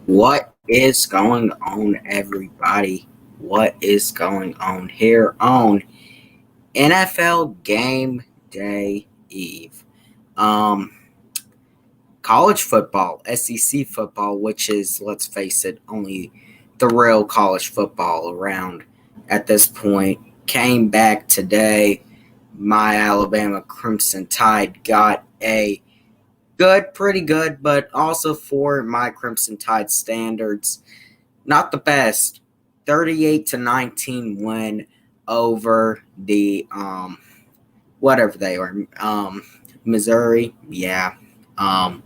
What is going on, everybody? What is going on here on NFL Game Day Eve? Um, College football, SEC football, which is, let's face it, only the real college football around at this point, came back today. My Alabama Crimson Tide got a good, pretty good, but also for my Crimson Tide standards, not the best. 38-19 win over the whatever they are, Missouri. Yeah. Um,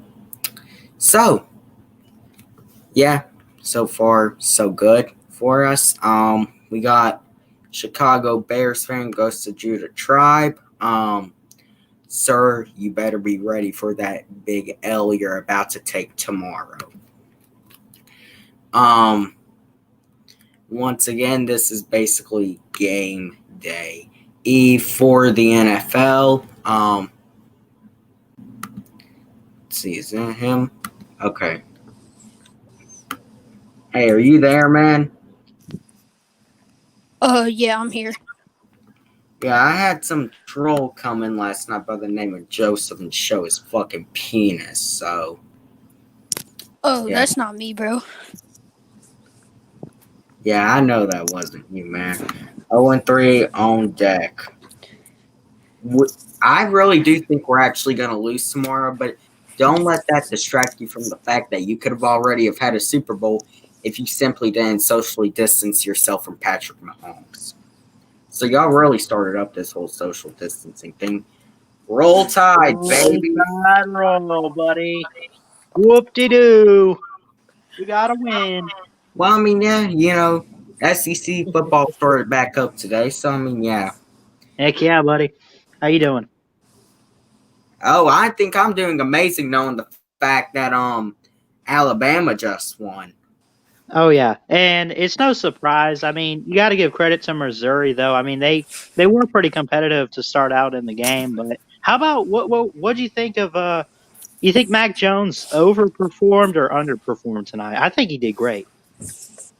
so yeah, so far so good for us. We got Chicago Bears fan goes to Judah Tribe. Sir, you better be ready for that big L you're about to take tomorrow. Once again, this is basically game day eve for the NFL. Let's see, is that him? Okay. Hey, are you there, man? Yeah, I'm here. Yeah, I had some troll come in last night by the name of Joseph and show his fucking penis, so. Oh, Yeah. that's not me, bro. Yeah, I know that wasn't you, man. 0-3 on deck. I really do think we're actually going to lose tomorrow, but don't let that distract you from the fact that you could have already have had a Super Bowl if you simply didn't socially distance yourself from Patrick Mahomes. So y'all really started up this whole social distancing thing. Roll Tide, baby. Tide roll, buddy. Whoop-de-doo. We got to win. Well, I mean, yeah, SEC football started back up today, so I mean, yeah. Heck yeah, buddy. How you doing? Oh, I think I'm doing amazing knowing the fact that Alabama just won. Oh yeah, and it's no surprise. I mean, you got to give credit to Missouri, though. I mean, they were pretty competitive to start out in the game. But how about what do you think of? You think Mac Jones overperformed or underperformed tonight? I think he did great.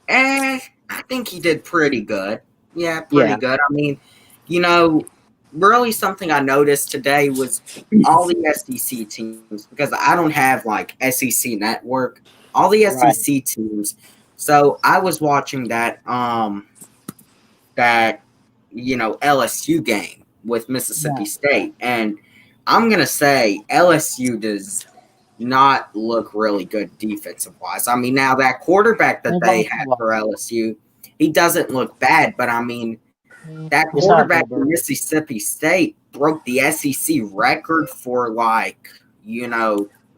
I think he did pretty good. Yeah, pretty Yeah. good. I mean, really something I noticed today was all the SEC teams, because I don't have like SEC network, all the SEC teams. So I was watching that LSU game with Mississippi State, and I'm gonna say LSU does not look really good defensive wise. I mean, now that quarterback that they had for LSU, he doesn't look bad, but I mean, that quarterback in Mississippi State broke the SEC record for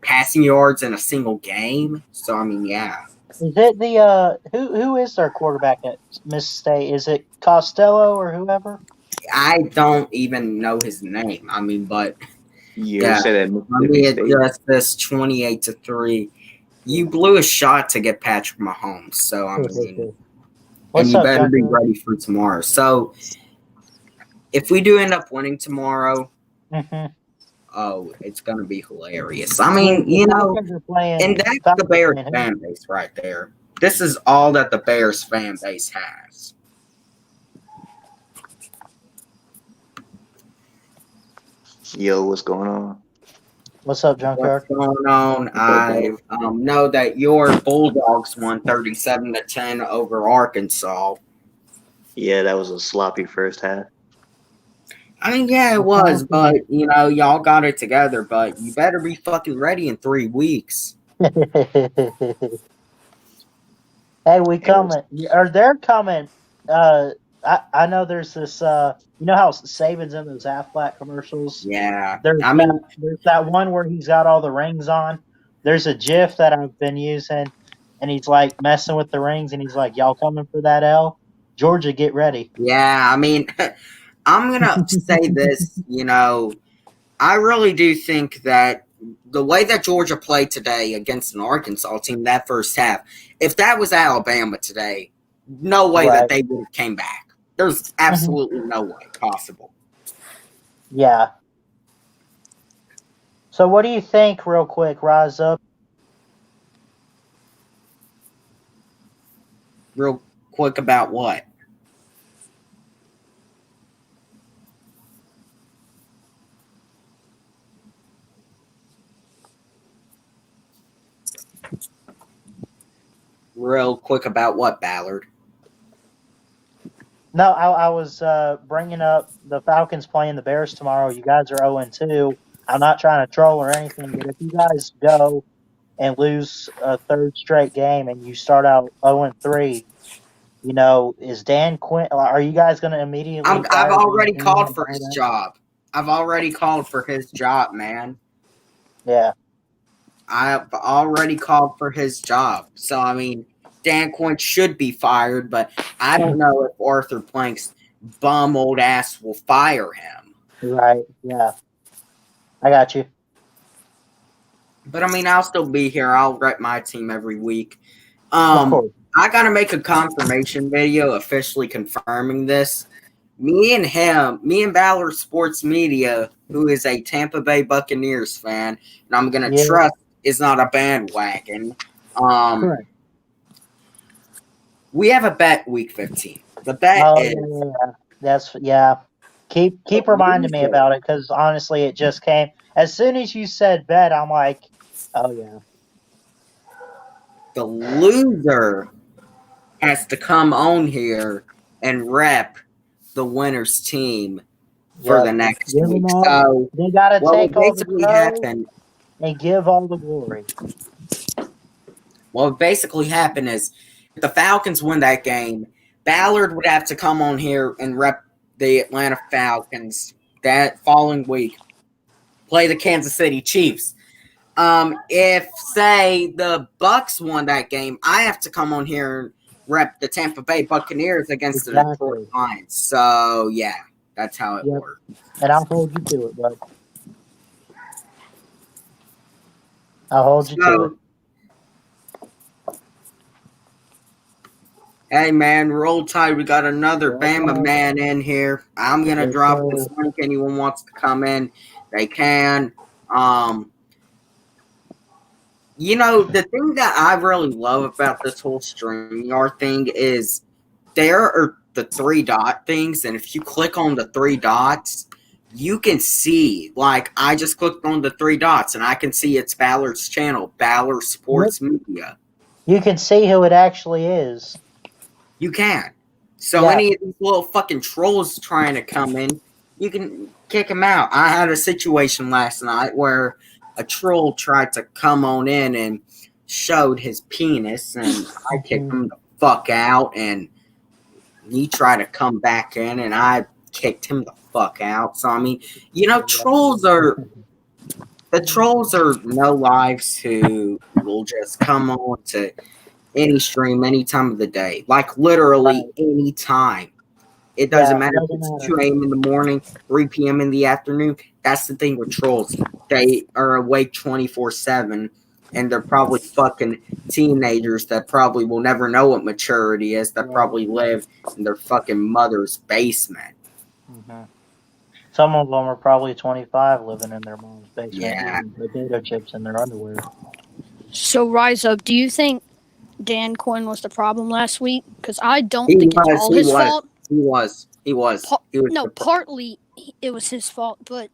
passing yards in a single game. So I mean, yeah. Is it the who is their quarterback at Miss State? Is it Costello or whoever? I don't even know his name. I mean, but yeah, let me adjust this 28-3. You blew a shot to get Patrick Mahomes, so I mean, and you better be ready for tomorrow. So if we do end up winning tomorrow, oh, it's gonna be hilarious. I mean, and that's the Bears fan base right there. This is all that the Bears fan base has. Yo, what's going on? What's up, Junkyard? What's going on? I know that your Bulldogs won 37-10 over Arkansas. Yeah, that was a sloppy first half. I mean, yeah, it was, but y'all got it together. But you better be fucking ready in 3 weeks. Hey, we coming, or they're coming. I know there's this. You know how Saban's in those Aflac commercials? Yeah. There's that one where he's got all the rings on. There's a GIF that I've been using, and he's like messing with the rings, and he's like, "Y'all coming for that L? Georgia, get ready." Yeah, I mean, I'm gonna say this. I really do think that the way that Georgia played today against an Arkansas team that first half, if that was Alabama today, no way that they would have came back. There's absolutely no way possible. Yeah. So what do you think, real quick, Rise Up? Real quick about what? Real quick about what, Ballard? No, I was bringing up the Falcons playing the Bears tomorrow. You guys are 0-2. I'm not trying to troll or anything, but if you guys go and lose a third straight game and you start out 0-3, is Dan Quinn? Are you guys going to immediately I've fire Dan already Quinn called and for all his that? job. I've already called for his job, man. Yeah, I've already called for his job. So I mean, Dan Quinn should be fired, but I don't know if Arthur Plank's bum old ass will fire him. right. Yeah, I got you. But I mean, I'll still be here. I'll rep my team every week. Of course. I gotta make a confirmation video officially confirming this. Me and Ballard Sports Media, who is a Tampa Bay Buccaneers fan, and I'm gonna Yeah, trust is not a bandwagon. Um, correct. we have a bet week 15. The bet Oh, is yeah. Yeah. Keep reminding me about it because honestly, it just came as soon as you said bet. I'm like, oh yeah, the loser has to come on here and rep the winner's team for yep. the next Give them week. all. So They gotta what will take all the basically show happen and give all the glory. What would basically happen is if the Falcons win that game, Ballard would have to come on here and rep the Atlanta Falcons that following week, play the Kansas City Chiefs. If say the Bucks won that game, I have to come on here and rep the Tampa Bay Buccaneers against the Detroit Exactly. Lions. So yeah, that's how it Yep. works. And I'll hold you to it, bud. I'll hold you to it. So hey man, roll tide. We got another Bama man in here. I'm gonna Yes, drop sir. this link. Anyone wants to come in, they can. Um, the thing that I really love about this whole StreamYard thing is there are the three dot things, and if you click on the three dots, you can see. Like I just clicked on the three dots, and I can see it's Ballard's channel, Ballard Sports Media. You can see who it actually is. You can. So Yeah. any of these little fucking trolls trying to come in, you can kick them out. I had a situation last night where a troll tried to come on in and showed his penis, and I kicked him the fuck out, and he tried to come back in, and I kicked him the fuck out. So I mean, trolls are no lives who will just come on to any stream, any time of the day. Like literally any time. It doesn't matter if it's 2 a.m. in the morning, 3 p.m. in the afternoon. That's the thing with trolls. They are awake 24/7, and they're probably fucking teenagers that probably will never know what maturity is, that probably live in their fucking mother's basement. Mm-hmm. Some of them are probably 25 living in their mom's basement Yeah. eating potato chips in their underwear. So, Rise Up, do you think Dan Quinn was the problem last week? Because I don't He think it's was, all he his was. fault. He was. No, partly it was his fault, but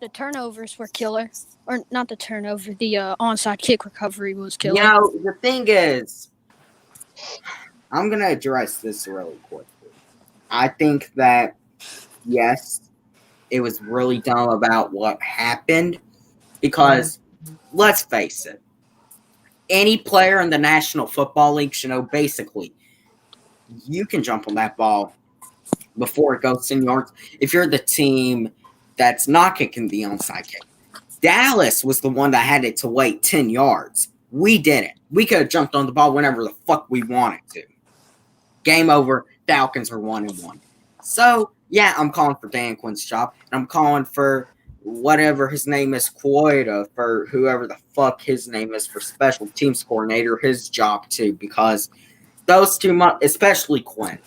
the turnovers were killer. Or not the turnover, the onside kick recovery was killer. The thing is, I'm going to address this really quickly. I think that, yes, it was really dumb about what happened because, let's face it, any player in the National Football League should know basically you can jump on that ball before it goes 10 yards if you're the team that's not kicking the onside kick. Dallas was the one that had it to wait 10 yards. We didn't. We could have jumped on the ball whenever the fuck we wanted to. Game over. Falcons are 1-1. So, yeah, I'm calling for Dan Quinn's job. And I'm calling for whatever his name is, Quota, for whoever the fuck his name is for special teams coordinator, his job too. Because those two, especially Quinn.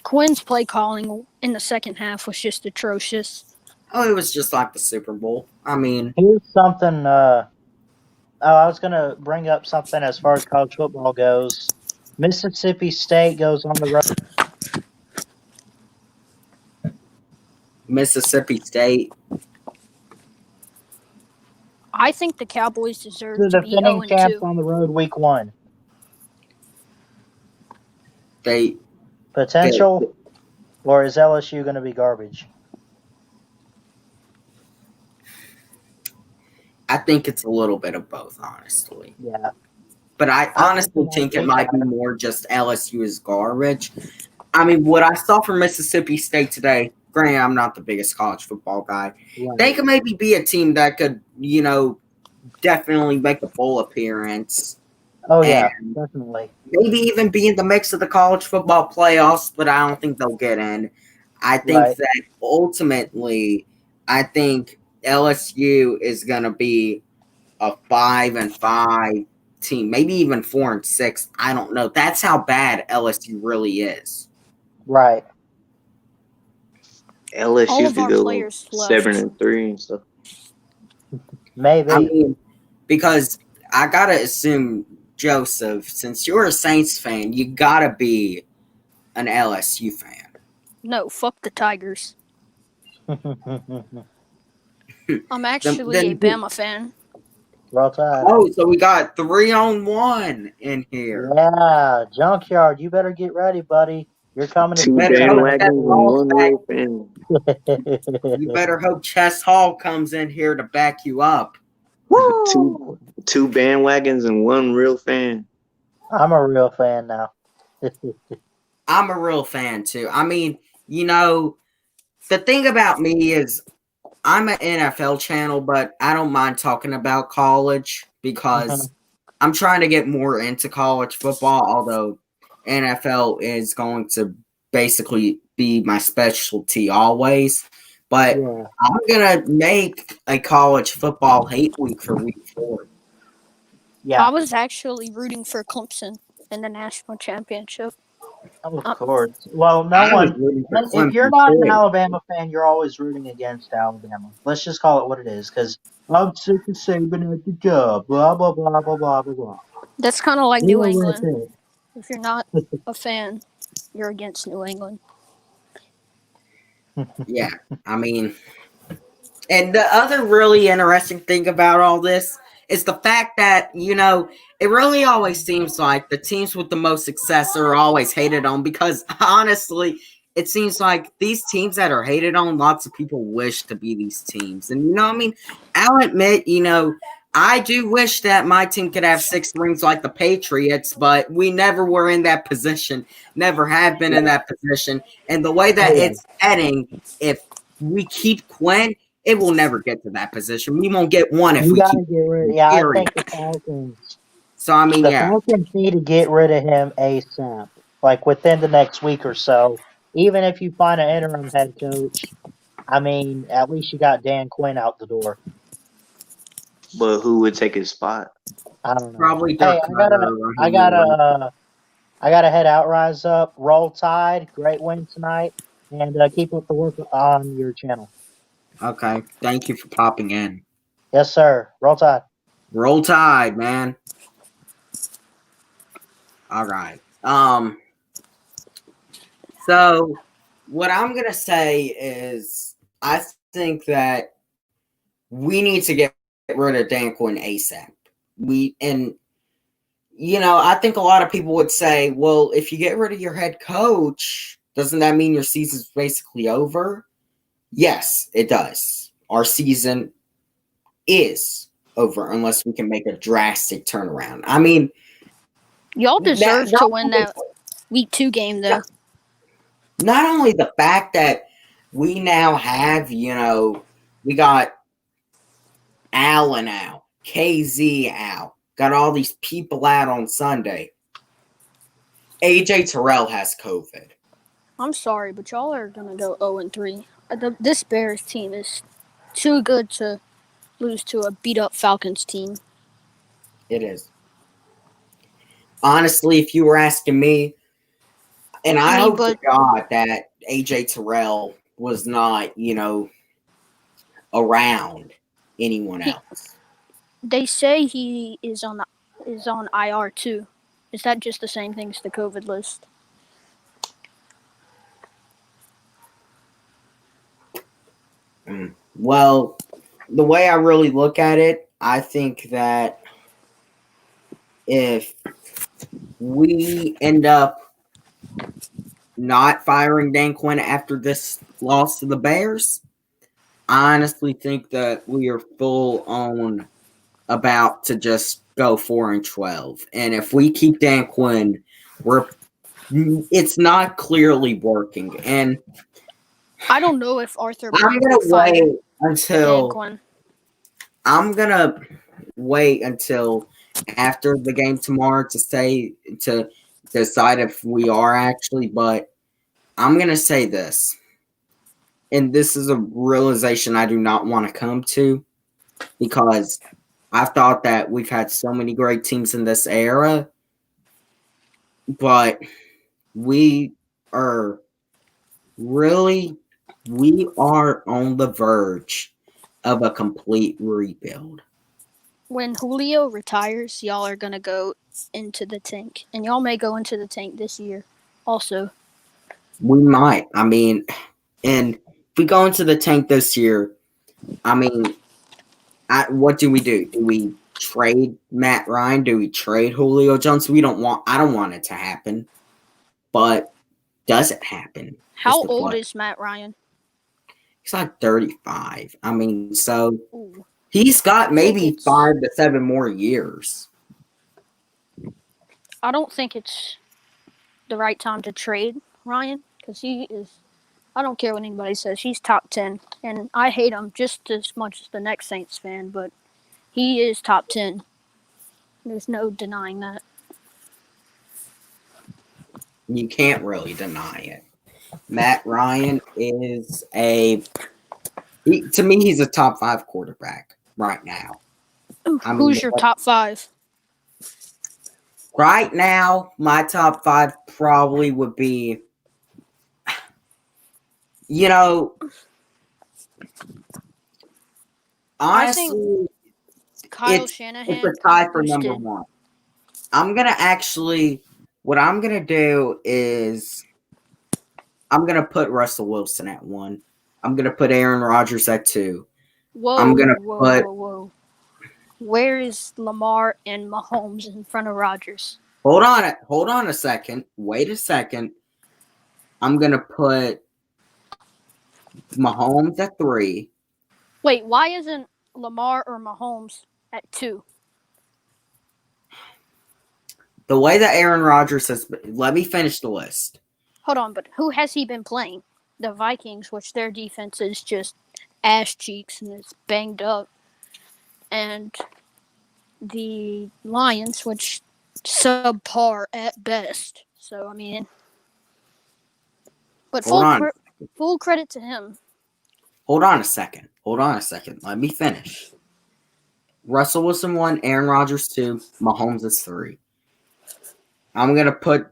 Quinn's play calling in the second half was just atrocious. Oh, it was just like the Super Bowl. I mean, Here's something Oh, I was gonna bring up something as far as college football goes. Mississippi State goes on the road Mississippi State. I think the Cowboys to deserve the to be defending 0 and champs 2. on the road week 1. They, they, Potential, or is LSU going to be garbage? I think it's a little bit of both, honestly. Yeah, But I I think honestly it might think it be might be better. more just LSU is garbage. I mean, what I saw from Mississippi State today, granted, I'm not the biggest college football guy. They Right. could maybe be a team that could, definitely make a bowl appearance Oh and yeah, definitely. maybe even be in the mix of the college football playoffs, but I don't think they'll get in. I think Right. that ultimately, I think LSU is going to be a 5-5 team, maybe even 4-6. I don't know. That's how bad LSU really is. Right. All LSU of could our go players 7-3 and stuff. I Maybe. mean, because I got to assume, Joseph, since you're a Saints fan, you got to be an LSU fan. No, fuck the Tigers. I'm Then, actually a then Bama fan. Roll Tide. oh, so we got 3-on-1 in here. Yeah, Junkyard, you better get ready, buddy. You're coming to Two state Better hope bandwagons Chess and Hall's one back. real fan. You better hope Chess Hall comes in here to back you up. two Woo! two bandwagons and one real fan. I'm a real fan now. I'm a real fan too. I mean, the thing about me is I'm an NFL channel, but I don't mind talking about college because I'm trying to get more into college football, although NFL is going to basically be my specialty always. But Yeah. I'm going to make a college football hate week for week 4. Yeah, I was actually rooting for Clemson in the national championship. of Uh, course. Well, no I was one. rooting for If you're Clemson not an too. Alabama fan, you're always rooting against Alabama. Let's just call it what it is, because I'm sick of Saban at the job. Blah blah blah blah blah blah blah. That's kind of like We New know where England. it's If you're not a fan, you're against New England. at. Yeah, I mean, and the other really interesting thing about all this is the fact that, it really always seems like the teams with the most success are always hated on because honestly, it seems like these teams that are hated on, lots of people wish to be these teams. And, I mean, I'll admit, I do wish that my team could have 6 rings like the Patriots, but we never were in that position, never have been in that position. And the way that Oh yeah. it's heading, if we keep Quinn, it will never get to that position. We won't get one if You we gotta keep get rid. Quinn, Yeah, I period. think the Falcons. So, I mean, The yeah. Falcons need to get rid of him ASAP, like within the next week or so. Even if you find an interim head coach, I mean, at least you got Dan Quinn out the door. But who would take his spot? I don't know. Probably Hey, Dirk Cutter or I Raheem gotta, Morris. I gotta head out. Rise up, roll tide. Great win tonight, and keep up the work on your channel. Okay. Thank you for popping in. Yes, sir. Roll tide. Roll Tide, man. All right. So what I'm gonna say is I think that we need to get rid of Dan Quinn ASAP. I think a lot of people would say, well, if you get rid of your head coach, doesn't that mean your season's basically over? Yes, it does. Our season is over unless we can make a drastic turnaround. I mean, Y'all deserve not to win that week 2 game, though. not only the fact that we now have, we got Allen out, KZ out, got all these people out on Sunday. AJ Terrell has COVID. I'm sorry, but y'all are gonna go 0 and 3. This Bears team is too good to lose to a beat up Falcons team. It is. Honestly, if you were asking me, and I hope to God that AJ Terrell was not, around anyone else. They say he is on IR too. Is that just the same thing as the COVID list? Well, the way I really look at it, I think that if we end up not firing Dan Quinn after this loss to the Bears, I honestly think that we are full on about to just go 4-12. And if we keep Dan Quinn, it's not clearly working. And I don't know if Arthur I'm Blank gonna will fire wait Dan until Quinn. I'm gonna wait until after the game tomorrow to decide if we are actually. But I'm gonna say this, and this is a realization I do not want to come to because I've thought that we've had so many great teams in this era, but we are really we are on the verge of a complete rebuild. When Julio retires, y'all are gonna go into the tank, and y'all may go into the tank this year. Also, We might. I mean, and if we go into the tank this year, I mean, what do we do? Do we trade Matt Ryan? Do we trade Julio Jones? I don't want it to happen, but does it happen? Is how the old question. is Matt Ryan? He's like 35. I mean, so Ooh, he's got maybe it's 5 to 7 more years. I don't think it's the right time to trade Ryan because he is. I don't care what anybody says. He's top 10, and I hate him just as much as the next Saints fan, but he is top 10. There's no denying that. You can't really deny it. Matt Ryan is to me, he's a top 5 quarterback right now. I mean, Who's your top 5? right now, my top 5 probably would be, you know, honestly, Kyle it's Shanahan a kind tie of for number boosted. 1. What I'm gonna do is I'm gonna put Russell Wilson at 1. I'm gonna put Aaron Rodgers at 2. I'm Whoa, gonna whoa, put whoa, whoa. Where is Lamar and Mahomes in front of Rodgers? hold on a second. Wait a second. I'm gonna put Mahomes at 3. Wait, why isn't Lamar or Mahomes at 2? The way that Aaron Rodgers has let me finish the list. Hold on, but who has he been playing? The Vikings, which their defense is just ass cheeks and it's banged up, and the Lions, which subpar at best. So I mean, but Hold on. full credit to him. Hold on a second. Let me finish. Russell Wilson 1, Aaron Rodgers 2, Mahomes is 3. I'm gonna put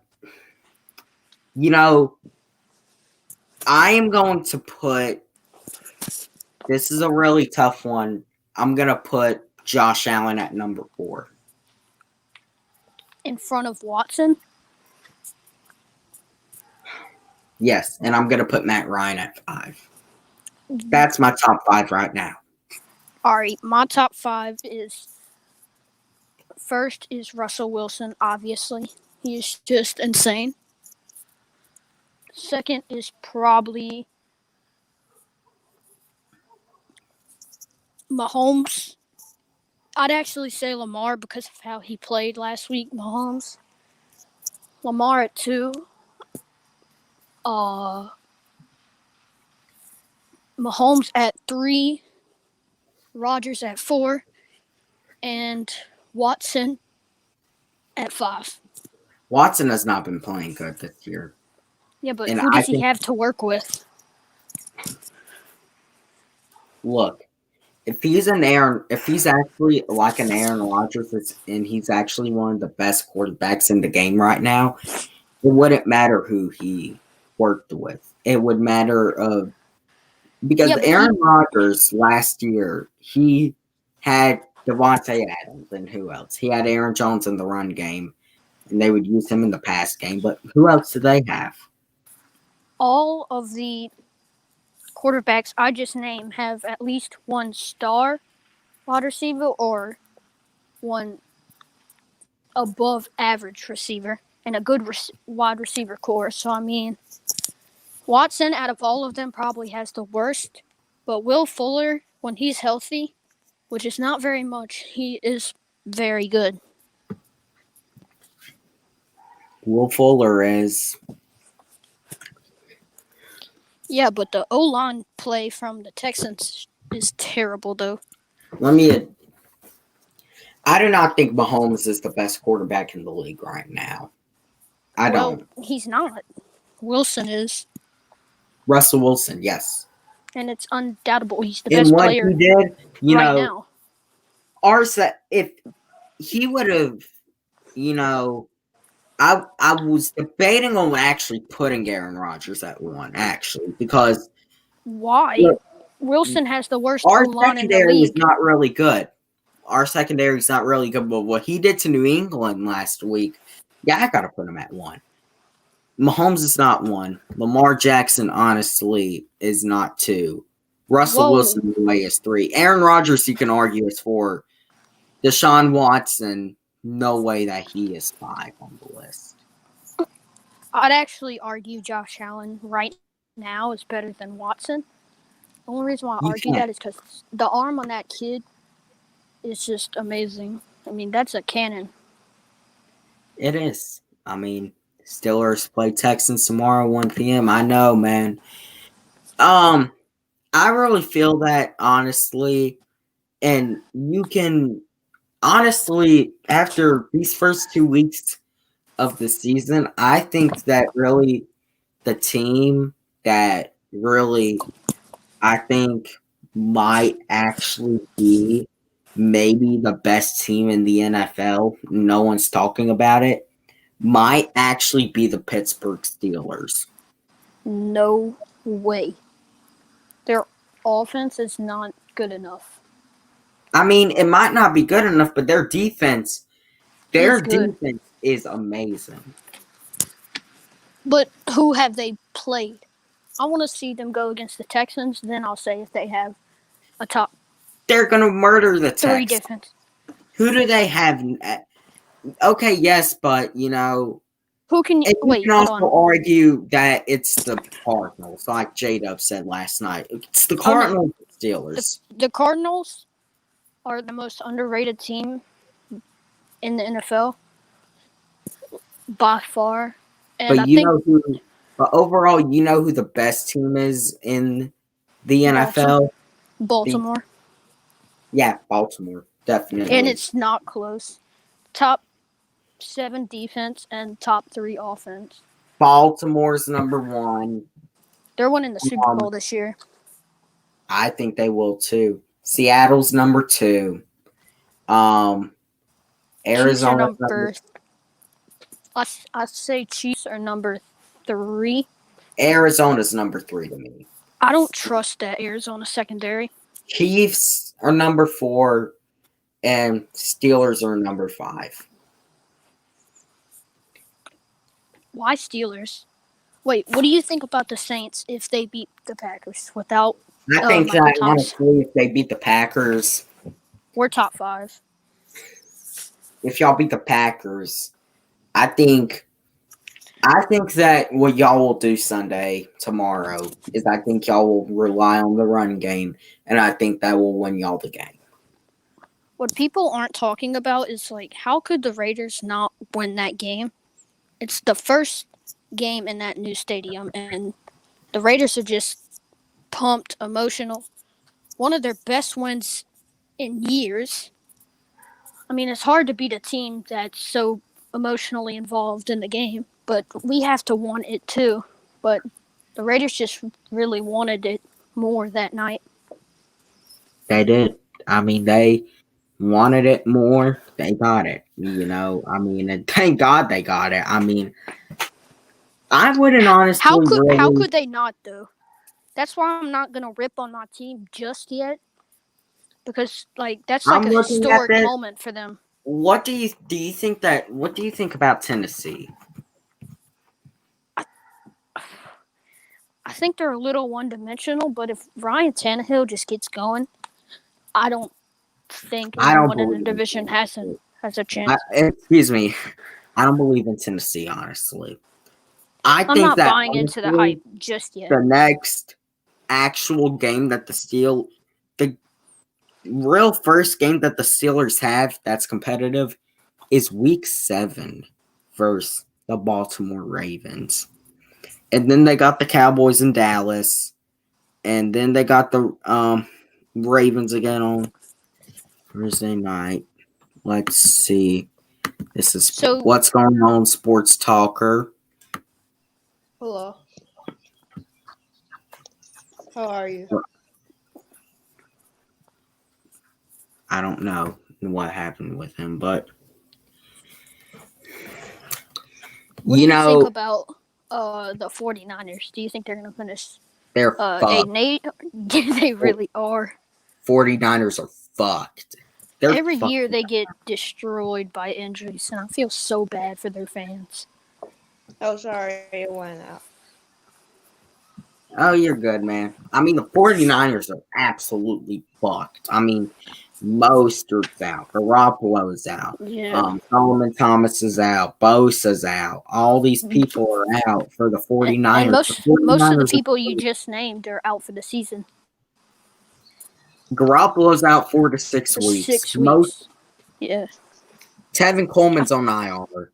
I am going to put this is a really tough one. I'm gonna put Josh Allen at number 4. In front of Watson. Yes, and I'm gonna put Matt Ryan at 5. That's my top 5 right now. All right, my top 5 is first is Russell Wilson. Obviously, he is just insane. Second is probably Mahomes. I'd actually say Lamar because of how he played last week. Lamar at 2. Uh, Mahomes at 3. Rodgers at 4. And Watson at 5. Watson has not been playing good this year. Yeah, but And who I does he think, have to work with? look, if he's actually like an Aaron Rodgers and he's actually one of the best quarterbacks in the game right now, it wouldn't matter who he worked with. It would matter because Yeah, but Aaron Rodgers last year, he had Devontae Adams, and who else? He had Aaron Jones in the run game, and they would use him in the pass game. But who else do they have? All of the quarterbacks I just named have at least one star wide receiver or one above average receiver and a good wide receiver core. So, I mean, Watson, out of all of them, probably has the worst. But Will Fuller, when he's healthy, which is not very much, he is very good. Will Fuller is. Yeah, but the O-line play from the Texans is terrible, though. I do not think Mahomes is the best quarterback in the league right now. I don't. He's not. Wilson is. Russell Wilson, yes. And it's undoubtable he's the And best what player he did, right now. If he would have, I was debating on actually putting Aaron Rodgers at 1, actually, because why? Look, Wilson has the worst our O-line in the secondary is league. not really good. Our secondary is not really good, but what he did to New England last week, yeah, I got to put him at 1. Mahomes is not 1. Lamar Jackson, honestly, is not 2. Russell Wilson, in a way, is 3. Aaron Rodgers, you can argue, is 4. Deshaun Watson, no way that he is 5 on the list. I'd actually argue Josh Allen right now is better than Watson. The only reason why I argue that is because the arm on that kid is just amazing. I mean, that's a cannon. It is. I mean, Steelers play Texans tomorrow, 1 p.m. I know, man. I really feel that, honestly. And you can, honestly, after these first 2 weeks of the season, I think that really the team that really, I think, might actually be maybe the best team in the NFL, no one's talking about it, might actually be the Pittsburgh Steelers. No way. Their offense is not good enough. I mean, it might not be good enough, but their defense is amazing. But who have they played? I want to see them go against the Texans, then I'll say if they have a top. They're going to murder the Texans. 3 defense. Who do they have? Okay, yes, but, Who can you can also argue that it's the Cardinals, like J-Dub said last night. It's the Cardinals Steelers. The Cardinals are the most underrated team in the NFL by far. And but overall, you know who the best team is in the NFL? Baltimore. Baltimore, definitely. And it's not close. Top 7 defense and top 3 offense. Baltimore's number 1. They're winning the Super Bowl this year. I think they will too. Seattle's number 2. Arizona number. I say Chiefs are number 3. Arizona's number 3 to me. I don't trust that Arizona secondary. Chiefs are number 4, and Steelers are number 5. Why Steelers? Wait, what do you think about the Saints if they beat the Packers without? I think that honestly, if they beat the Packers, we're top 5. If y'all beat the Packers, I think that what y'all will do tomorrow, is I think y'all will rely on the run game, and I think that will win y'all the game. What people aren't talking about is, how could the Raiders not win that game? It's the first game in that new stadium, and the Raiders are just pumped, emotional. One of their best wins in years. I mean, it's hard to beat a team that's so emotionally involved in the game, but we have to want it too. But the Raiders just really wanted it more that night. They did. I mean, they wanted it more. They got it. And thank God they got it. I mean, I wouldn't honestly. How could they not though? That's why I'm not gonna rip on my team just yet. because like that's like I'm a looking at historic this. moment for them. What do you think that? What do you think about Tennessee? I think they're a little one-dimensional, but if Ryan Tannehill just gets going, I don't think I don't anyone in the believe in division Tennessee. has a chance. Excuse me. I don't believe in Tennessee, honestly. I I'm think not that buying into the honestly, hype just yet. the next actual game that the real first game that the Steelers have that's competitive is Week 7 versus the Baltimore Ravens, and then they got the Cowboys in Dallas, and then they got the Ravens again on Thursday night. Let's see. This is So what's going on, Sports Talker. Hello. How are you? I don't know what happened with him, but what do you think about the 49ers? Do you think they're going to finish they're 8 fucked. and 8? They really are. 49ers are fucked. They're Every year fucked. they get destroyed by injuries, and I feel so bad for their fans. Oh, sorry, it went out. Oh, you're good, man. I mean, the 49ers are absolutely fucked. I mean, Mostert's out. Garoppolo's out. Yeah. Solomon Thomas is out. Bosa's out. All these people are out for the 49ers. And The most of the 49ers people you just named are out for the season. Garoppolo's out 4 to 6 For weeks. 6 weeks. Yeah. Tevin Coleman's on IR.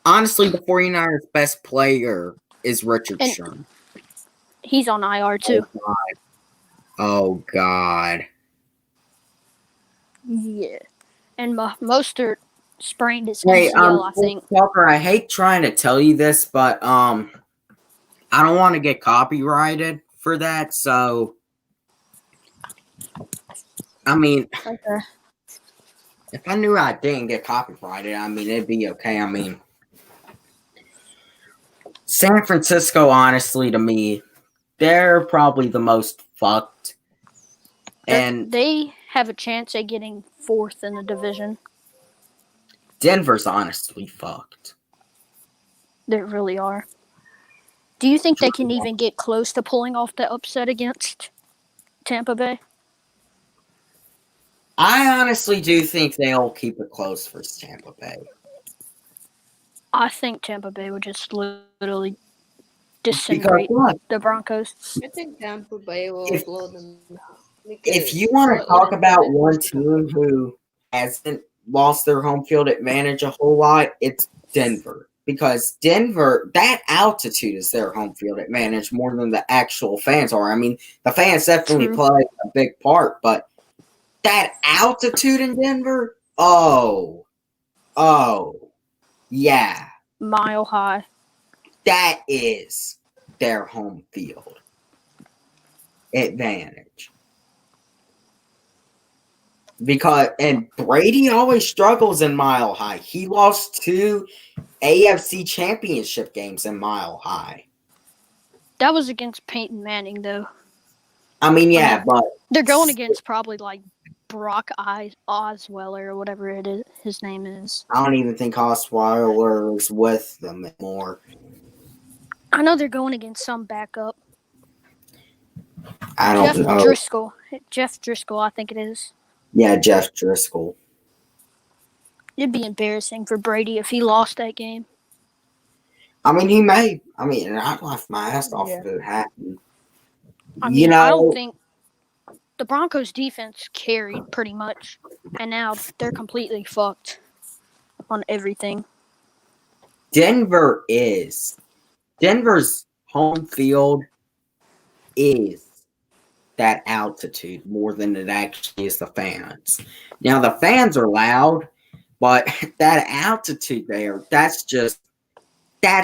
Honestly, the 49ers' best player is Richard And Sherman. he's on IR too. Oh, God. Yeah. And Mostert sprained his Hey, MCL, I think. Walker, I hate trying to tell you this, but I don't want to get copyrighted for that. So, I mean, Okay. if I knew I didn't get copyrighted, I mean, it'd be okay. I mean, San Francisco, honestly, to me, they're probably the most fucked. And They have a chance at getting 4th in the division. Denver's honestly fucked. They really are. Do you think they can even get close to pulling off the upset against Tampa Bay? I honestly do think they'll keep it close for Tampa Bay. I think Tampa Bay would just literally disintegrate the Broncos. I think Tampa Bay will blow them out. If you want to talk about one team who hasn't lost their home field advantage a whole lot, it's Denver. Because Denver, that altitude is their home field advantage more than the actual fans are. I mean, the fans definitely play a big part, but that altitude in Denver, yeah. Mile high. That is their home field advantage. And Brady always struggles in Mile High. He lost 2 AFC championship games in Mile High. That was against Peyton Manning, though. I mean, yeah, but they're going against probably like Brock Osweiler or whatever it is his name is. I don't even think Osweiler is with them anymore. I know they're going against some backup. I don't know. Jeff Driscoll, I think it is. Yeah, Jeff Driscoll. It'd be embarrassing for Brady if he lost that game. I mean, he may. I mean, I'd laugh my ass off if it happened. I mean, I don't think the Broncos' defense carried pretty much, and now they're completely fucked on everything. Denver's home field is that altitude more than it actually is the fans. Now, the fans are loud, but that altitude there, that's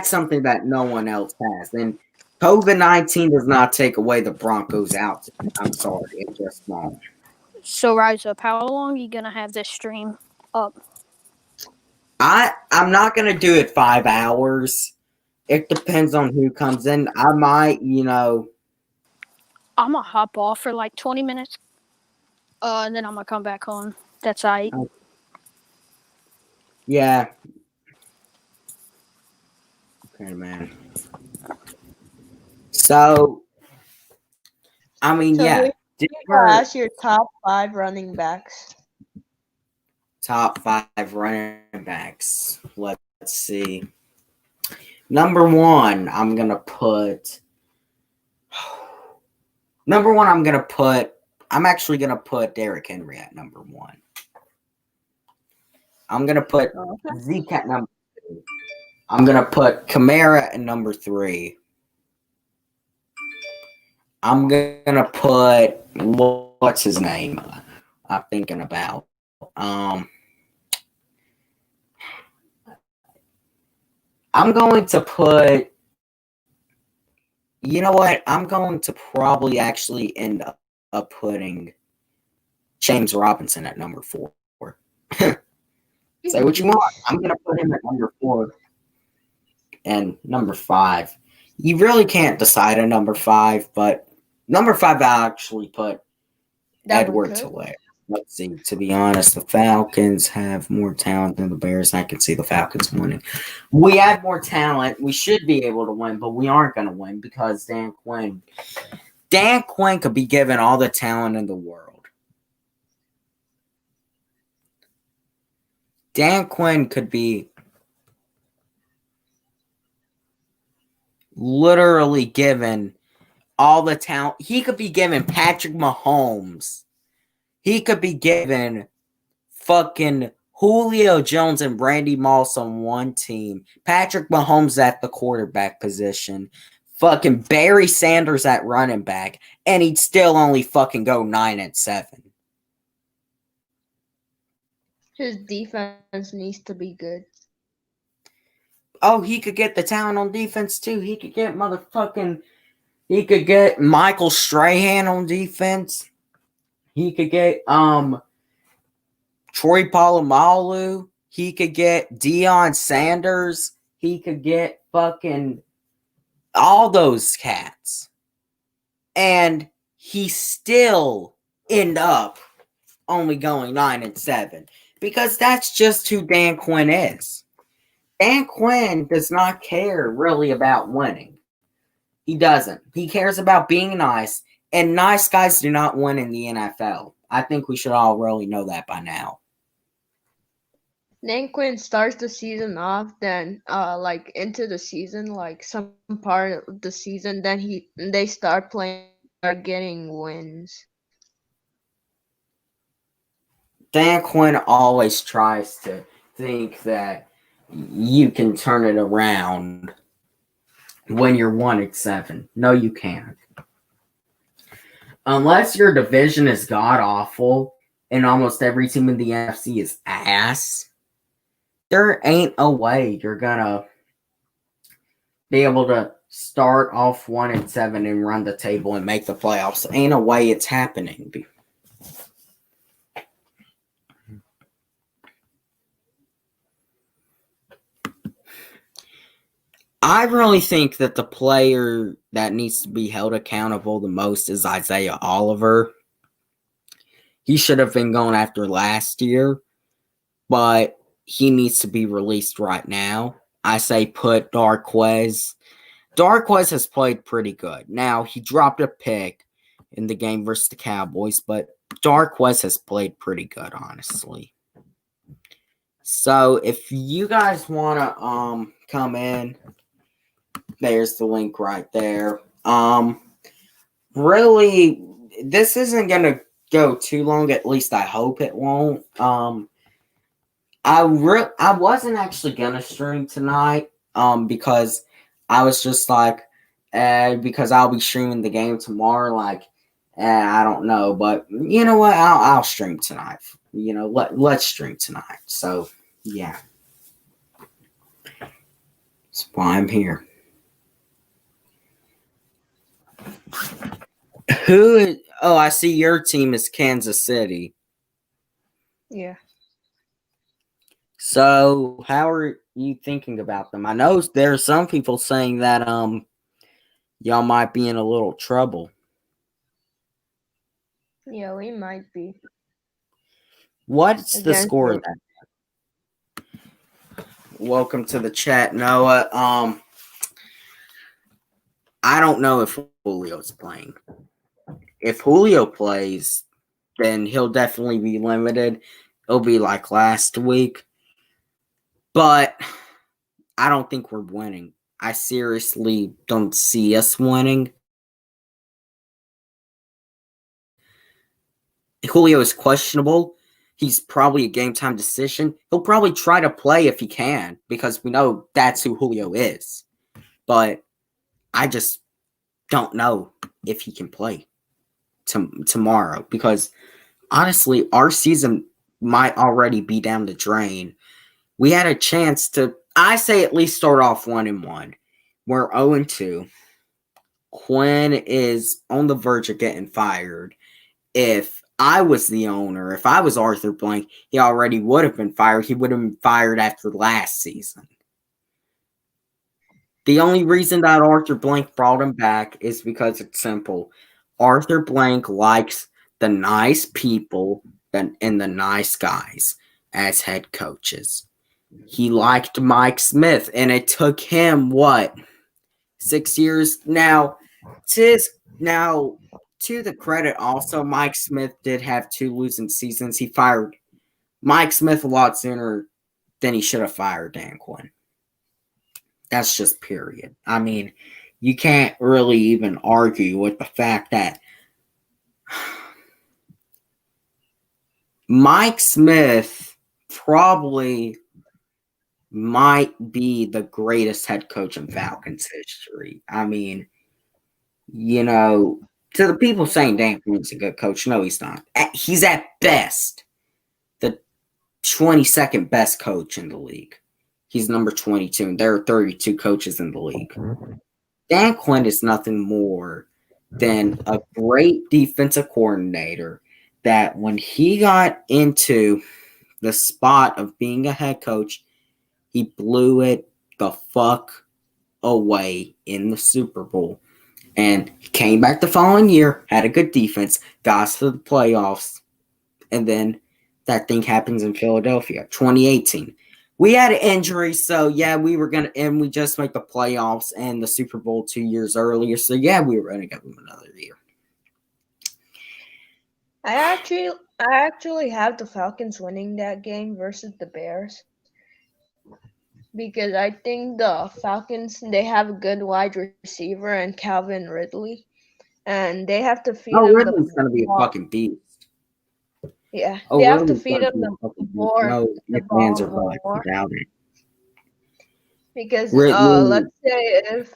something that no one else has. And COVID-19 does not take away the Broncos' altitude. I'm sorry, it just won't. So, Rise Up, how long are you going to have this stream up? I'm not going to do it 5 hours. It depends on who comes in. I might, I'm going to hop off for like 20 minutes. And then I'm gonna come back on. That's right. Yeah. Okay, man. So, I mean, So yeah. here you go. Denver Ask your top 5 running backs. top 5 running backs. Let's see. Number one, I'm gonna put. Number one, I'm gonna put. I'm actually gonna put Derrick Henry at number one. I'm gonna put Okay. Zeke at number two. I'm gonna put Kamara at number three. I'm gonna put what's his name? I'm thinking about. I'm going to put. You know what? I'm going to probably actually end up putting James Robinson at number 4. Say what you want. I'm going to put him at number 4 and number 5. You really can't decide a number 5, but number 5 I actually put That we Edwards could. Helaire. Let's see. To be honest, the Falcons have more talent than the Bears. I can see the Falcons winning. We have more talent. We should be able to win, but we aren't going to win because Dan Quinn could be given all the talent in the world. Dan Quinn could be literally given all the talent. He could be given Patrick Mahomes. He could be given fucking Julio Jones and Randy Moss on one team. Patrick Mahomes at the quarterback position. Fucking Barry Sanders at running back. And he'd still only fucking go 9-7. His defense needs to be good. Oh, he could get the talent on defense too. He could get he could get Michael Strahan on defense. He could get Troy Polamalu. He could get Deion Sanders. He could get fucking all those cats. And he still end up only going 9-7. Because that's just who Dan Quinn is. Dan Quinn does not care really about winning. He doesn't. He cares about being nice, and nice guys do not win in the NFL. I think we should all really know that by now. Dan Quinn starts the season off, then like into the season, like some part of the season, then they start playing, start getting wins. Dan Quinn always tries to think that you can turn it around when you're 1-7. No, you can't. Unless your division is god awful and almost every team in the NFC is ass, there ain't a way you're gonna be able to start off 1-7 and run the table and make the playoffs. Ain't a way it's happening. I really think that the player that needs to be held accountable the most is Isaiah Oliver. He should have been going after last year, but he needs to be released right now. I say put Darquez. Darquez has played pretty good. Now, he dropped a pick in the game versus the Cowboys, but Darquez has played pretty good, honestly. So, if you guys want to come in, there's the link right there. Really, this isn't going to go too long. At least I hope it won't. I wasn't actually gonna stream tonight because I was just like because I'll be streaming the game tomorrow, like I don't know, but you know what, I'll stream tonight. You know, let's stream tonight. So yeah, that's why I'm here. Oh, I see your team is Kansas City. Yeah. So how are you thinking about them? I know there are some people saying that y'all might be in a little trouble. Yeah, we might be What's the against score the. of that? Welcome to the chat, Noah. I don't know if Julio's playing. If Julio plays, then he'll definitely be limited. It'll be like last week. But I don't think we're winning. I seriously don't see us winning. Julio is questionable. He's probably a game time decision. He'll probably try to play if he can because we know that's who Julio is. But I just don't know if he can play tomorrow because honestly, our season might already be down the drain. We had a chance to, I say, at least start off 1-1. We're 0-2. Quinn is on the verge of getting fired. If I was the owner, if I was Arthur Blank, he already would have been fired. He would have been fired after last season. The only reason that Arthur Blank brought him back is because it's simple. Arthur Blank likes the nice people and the nice guys as head coaches. He liked Mike Smith, and it took him, 6 years? Now, to the credit also, Mike Smith did have 2 losing seasons. He fired Mike Smith a lot sooner than he should have fired Dan Quinn. That's just period. I mean, you can't really even argue with the fact that Mike Smith probably might be the greatest head coach in Falcons history. I mean, to the people saying Dan Quinn's a good coach, no, he's not. He's at best the 22nd best coach in the league. He's number 22, and there are 32 coaches in the league. Dan Quinn is nothing more than a great defensive coordinator that when he got into the spot of being a head coach, he blew it the fuck away in the Super Bowl. And he came back the following year, had a good defense, got us to the playoffs, and then that thing happens in Philadelphia, 2018. We had an injury, so yeah, we were gonna, and we just made the playoffs and the Super Bowl 2 years earlier, so yeah, we were gonna give him another year. I actually have the Falcons winning that game versus the Bears because I think the Falcons they have a good wide receiver and Calvin Ridley, and they have to feed Oh, him the Ridley's gonna be a ball. fucking beast. Yeah, Oh, they have to Ridley's feed gonna him be a fucking beast. more No the ifs, ands, ball or buts more about it. because Ridley, let's say if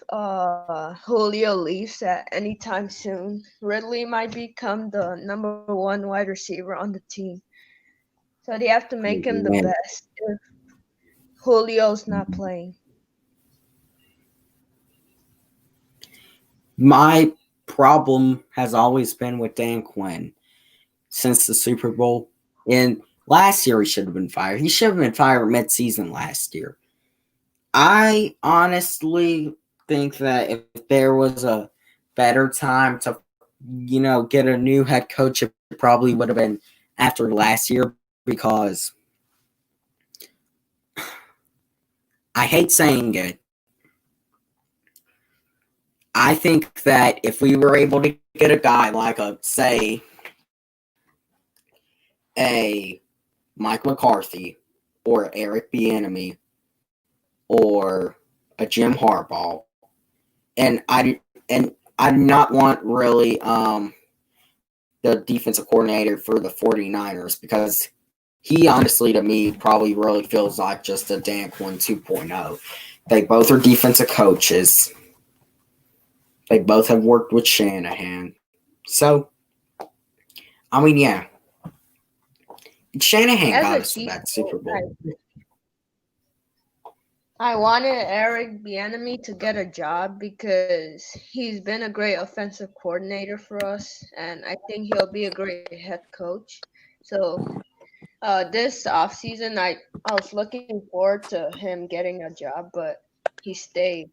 Julio leaves at any time soon, Ridley might become the number one wide receiver on the team. So they have to make him the man, best if Julio's not playing. my problem has always been with Dan Quinn since the Super Bowl. And last year he should have been fired. He should have been fired mid-season last year. I honestly think that if there was a better time to, get a new head coach, it probably would have been after last year because I hate saying it. I think that if we were able to get a guy like say, a Mike McCarthy or Eric Bieniemy or a Jim Harbaugh, and I do not want really the defensive coordinator for the 49ers because he honestly to me probably really feels like just a Dan Quinn 2.0. They both are defensive coaches. They both have worked with Shanahan. So, I mean, yeah. Shanahan As got a us to Chiefs that Super fan, Bowl. I wanted Eric Bieniemy to get a job because he's been a great offensive coordinator for us, and I think he'll be a great head coach. So this offseason, I was looking forward to him getting a job, but he stayed.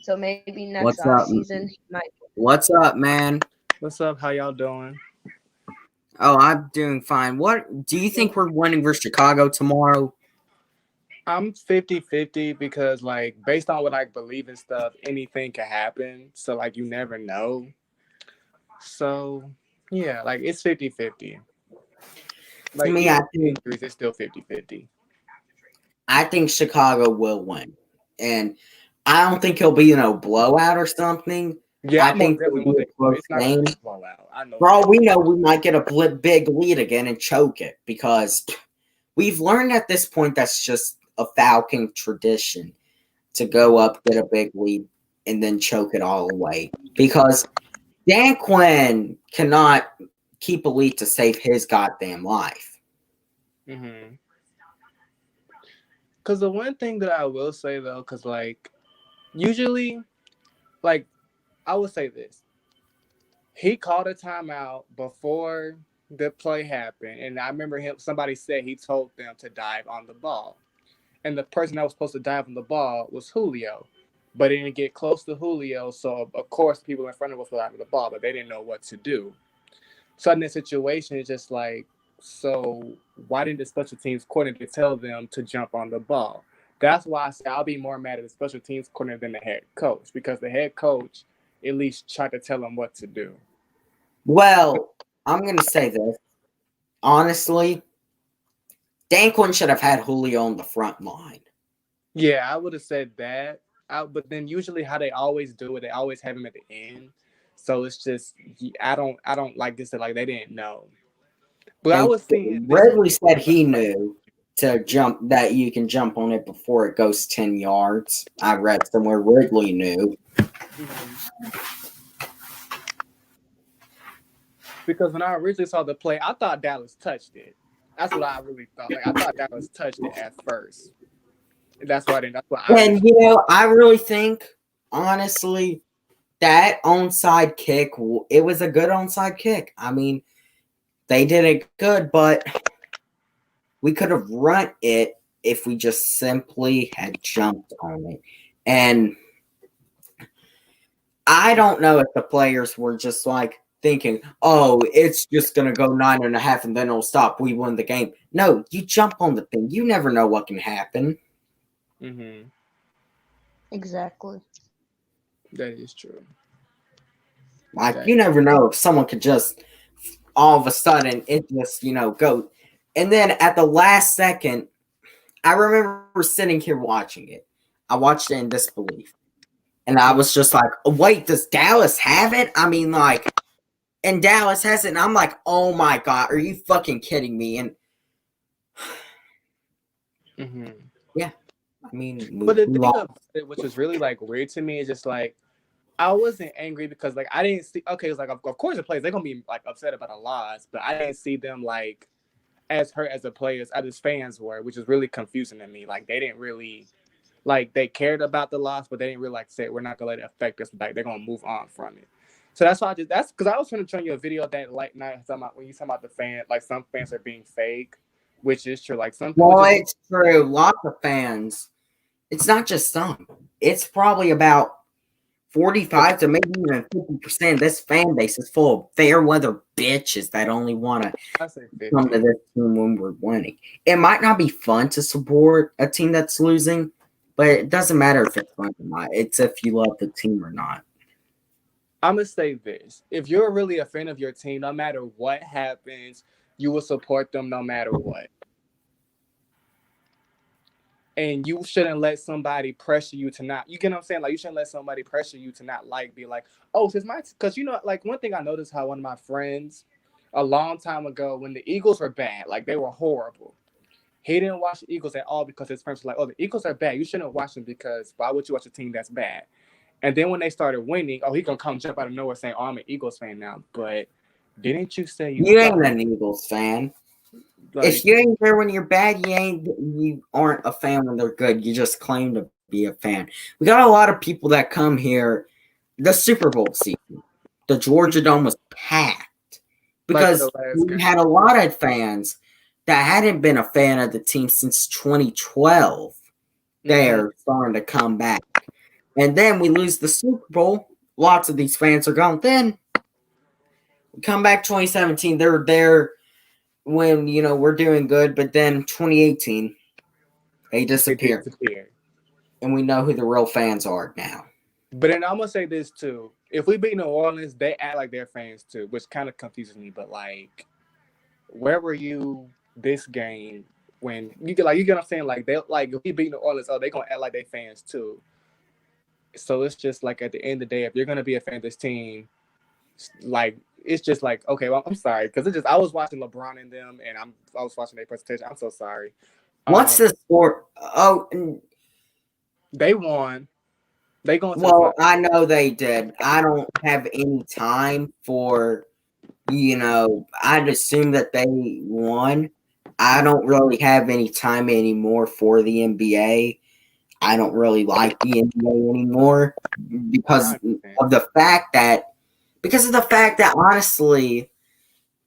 So maybe next What's up? offseason he might. What's up, man? What's up? How y'all doing? Oh, I'm doing fine. What do you think we're winning versus Chicago tomorrow? I'm 50-50 because like based on what I believe and stuff, anything can happen. So like you never know. So yeah, like it's 50-50. To Like me, even with injuries, it's still 50-50. I think Chicago will win, and I don't think it'll be blowout or something. Yeah, I I most think it'll definitely be won't a think close it's not gonna game. be a blowout. I know For all that. we know, we might get a big lead again and choke it because we've learned at this point that's just a Falcon tradition to go up, get a big lead, and then choke it all away. Because Dan Quinn cannot keep a lead to save his goddamn life. Mm-hmm. Cause the one thing that I will say though, cause like usually, like I will say this, he called a timeout before the play happened, and I remember him. Somebody said he told them to dive on the ball, and the person that was supposed to dive on the ball was Julio, but it didn't get close to Julio, so of course people in front of us were diving the ball, but they didn't know what to do. So in this situation, it's just like, so why didn't the special teams coordinator tell them to jump on the ball? That's why I say I'll be more mad at the special teams coordinator than the head coach because the head coach at least tried to tell them what to do. Well, I'm going to say this. Honestly, Dan Quinn should have had Julio on the front line. Yeah, I would have said that. But then usually how they always do it, they always have him at the end. So it's just I don't like this. Like they didn't know. But I And was seeing this is Ridley said like he knew to jump that you can jump on it before it goes 10 yards. I read somewhere Ridley knew. Mhm. Because when I originally saw the play, I thought Dallas touched it. That's what I really thought. Like I thought Dallas touched it at first. And that's why I didn't. That's why I And originally. I really think, honestly, that onside kick, it was a good onside kick. I mean, they did it good, but we could have run it if we just simply had jumped on it. And I don't know if the players were just like thinking, oh, it's just going to go 9.5 and then it'll stop. We won the game. No, you jump on the thing. You never know what can happen. Mm-hmm. Exactly. That is true. Like, That. you never know if someone could just all of a sudden it just, go. And then at the last second, I remember sitting here watching it. I watched it in disbelief. And I was just like, wait, does Dallas have it? I mean, like, and Dallas has it. And I'm like, oh my God, are you fucking kidding me? And Mm-hmm. yeah, I mean, But the we thing lost. about it, which was really like weird to me, is just like I wasn't angry because like I didn't see. Okay, it's like of course the players they're gonna be like upset about a loss, but I didn't see them like as hurt as the players, as fans were, which is really confusing to me. Like they didn't really like they cared about the loss, but they didn't really like say we're not gonna let it affect us. Like they're gonna move on from it. So that's why that's because I was trying to show you a video that like night talking about when you talking about the fan, like some fans are being fake, which is true. Like some, which Well, is it's true. Lots of fans. It's not just some. It's probably about 45 to maybe even 50% of this fan base is full of fair weather bitches that only want to I say come to 50. this team when we're winning. It might not be fun to support a team that's losing, but it doesn't matter if it's fun or not. It's if you love the team or not. I'm gonna say this: if you're really a fan of your team, no matter what happens, you will support them no matter what. And you shouldn't let somebody pressure you to not. You get what I'm saying? Like you shouldn't let somebody pressure you to not like. Be like, oh, since my because like one thing I noticed how one of my friends a long time ago when the Eagles were bad, like they were horrible. He didn't watch the Eagles at all because his friends were like, oh, the Eagles are bad. You shouldn't watch them because why would you watch a team that's bad? And then when they started winning, oh, he gonna come jump out of nowhere saying, "Oh, I'm an Eagles fan now." But didn't you say you You like ain't an Eagles fan. If like? you ain't there when you're bad, you aren't a fan when they're good. You just claim to be a fan. We got a lot of people that come here the Super Bowl season. The Georgia Dome was packed Like for because the last we game? had a lot of fans that hadn't been a fan of the team since 2012. Mm-hmm. They're starting to come back. And then we lose the Super Bowl. Lots of these fans are gone. Then Come back 2017, they're there when we're doing good, but then 2018 they They disappear, disappear. and we know who the real fans are now. But then I'm gonna say this too: if we beat New Orleans, they act like they're fans too, which kind of confuses me. But like, where were you this game when you get what I'm saying? Like they like if we beat New Orleans, oh they gonna act like they fans too. So it's just like at the end of the day, if you're gonna be a fan of this team, like it's just like okay, well I'm sorry because it just I was watching LeBron and them, and I was watching their presentation. I'm so sorry. What's Um, the score? Oh, they won. They going to the well, I final. know they did. I don't have any time for, I'd assume that they won. I don't really have any time anymore for the NBA. I don't really like the NBA anymore I because understand. of the fact that honestly,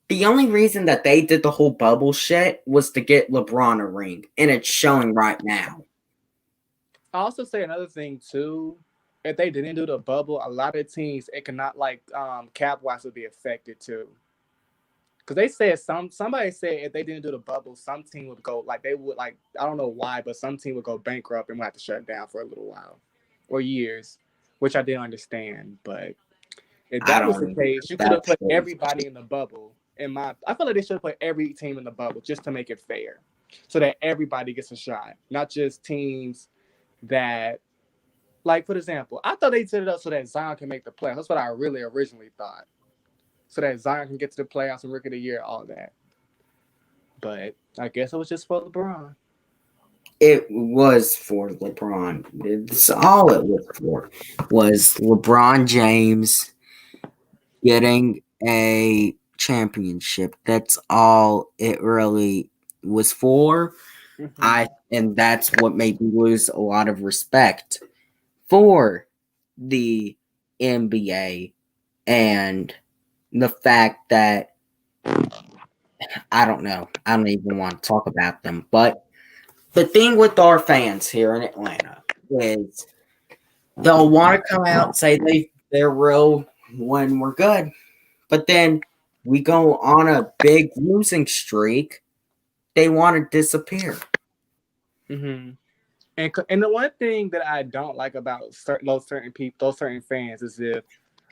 the only reason that they did the whole bubble shit was to get LeBron a ring, and it's showing right now. I also say another thing too. If they didn't do the bubble, a lot of teams it cannot like cap wise would be affected too. Because they said somebody said if they didn't do the bubble, some team would go like they would like I don't know why, but some team would go bankrupt and would have to shut down for a little while or years, which I didn't understand. But if I that was don't the even know case, if you could have that's put true. everybody in the bubble. I feel like they should have put every team in the bubble just to make it fair, so that everybody gets a shot, not just teams that like, for example, I thought they set it up so that Zion can make the playoffs. That's what I really originally thought. So that Zion can get to the playoffs and Rookie of the Year, all that. But I guess it was just for LeBron. It was for LeBron. It's all it was for was LeBron James getting a championship. That's all it really was for. Mm-hmm. And that's what made me lose a lot of respect for the NBA and the fact that I don't know. I don't even want to talk about them. But the thing with our fans here in Atlanta is they'll want to come out and say they're real when we're good, but then we go on a big losing streak. They want to disappear. Mm-hmm. And the one thing that I don't like about those certain people, those certain fans, is if,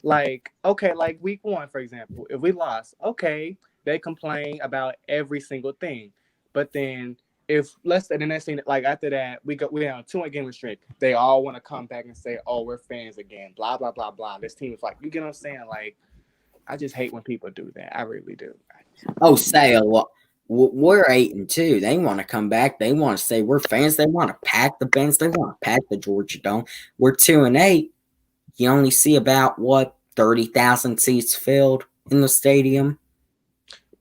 like, okay, like week one, for example, if we lost, okay, they complain about every single thing, but then if let's say the next thing, like after that, we on a 2-1 game streak, they all want to come back and say, oh, we're fans again, blah blah blah blah. This team is like, you get what I'm saying? Like, I just hate when people do that. I really do. Oh, say a lot. We're 8-2. They want to come back. They want to say we're fans. They want to pack the bench. They want to pack the Georgia Dome. We're 2-8. You only see about what 30,000 seats filled in the stadium.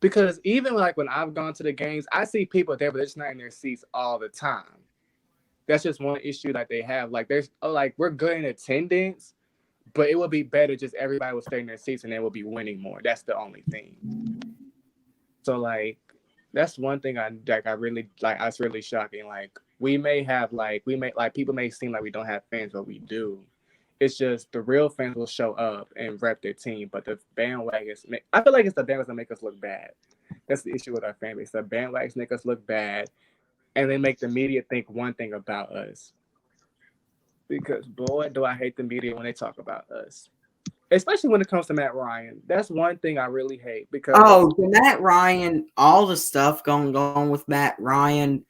Because even like when I've gone to the games, I see people there, but they're just not in their seats all the time. That's just one issue that they have. Like there's like we're good in attendance, but it would be better just everybody would stay in their seats and they would be winning more. That's the only thing. So like that's one thing I really like. That's really shocking. Like we may like people may seem like we don't have fans, but we do. It's just the real fans will show up and rep their team, but the bandwagons. I feel like it's the bandwagons that make us look bad. That's the issue with our fan base. The bandwagons make us look bad, and they make the media think one thing about us. Because boy, do I hate the media when they talk about us, especially when it comes to Matt Ryan. That's one thing I really hate because Oh, Matt Ryan, all the stuff going on with Matt Ryan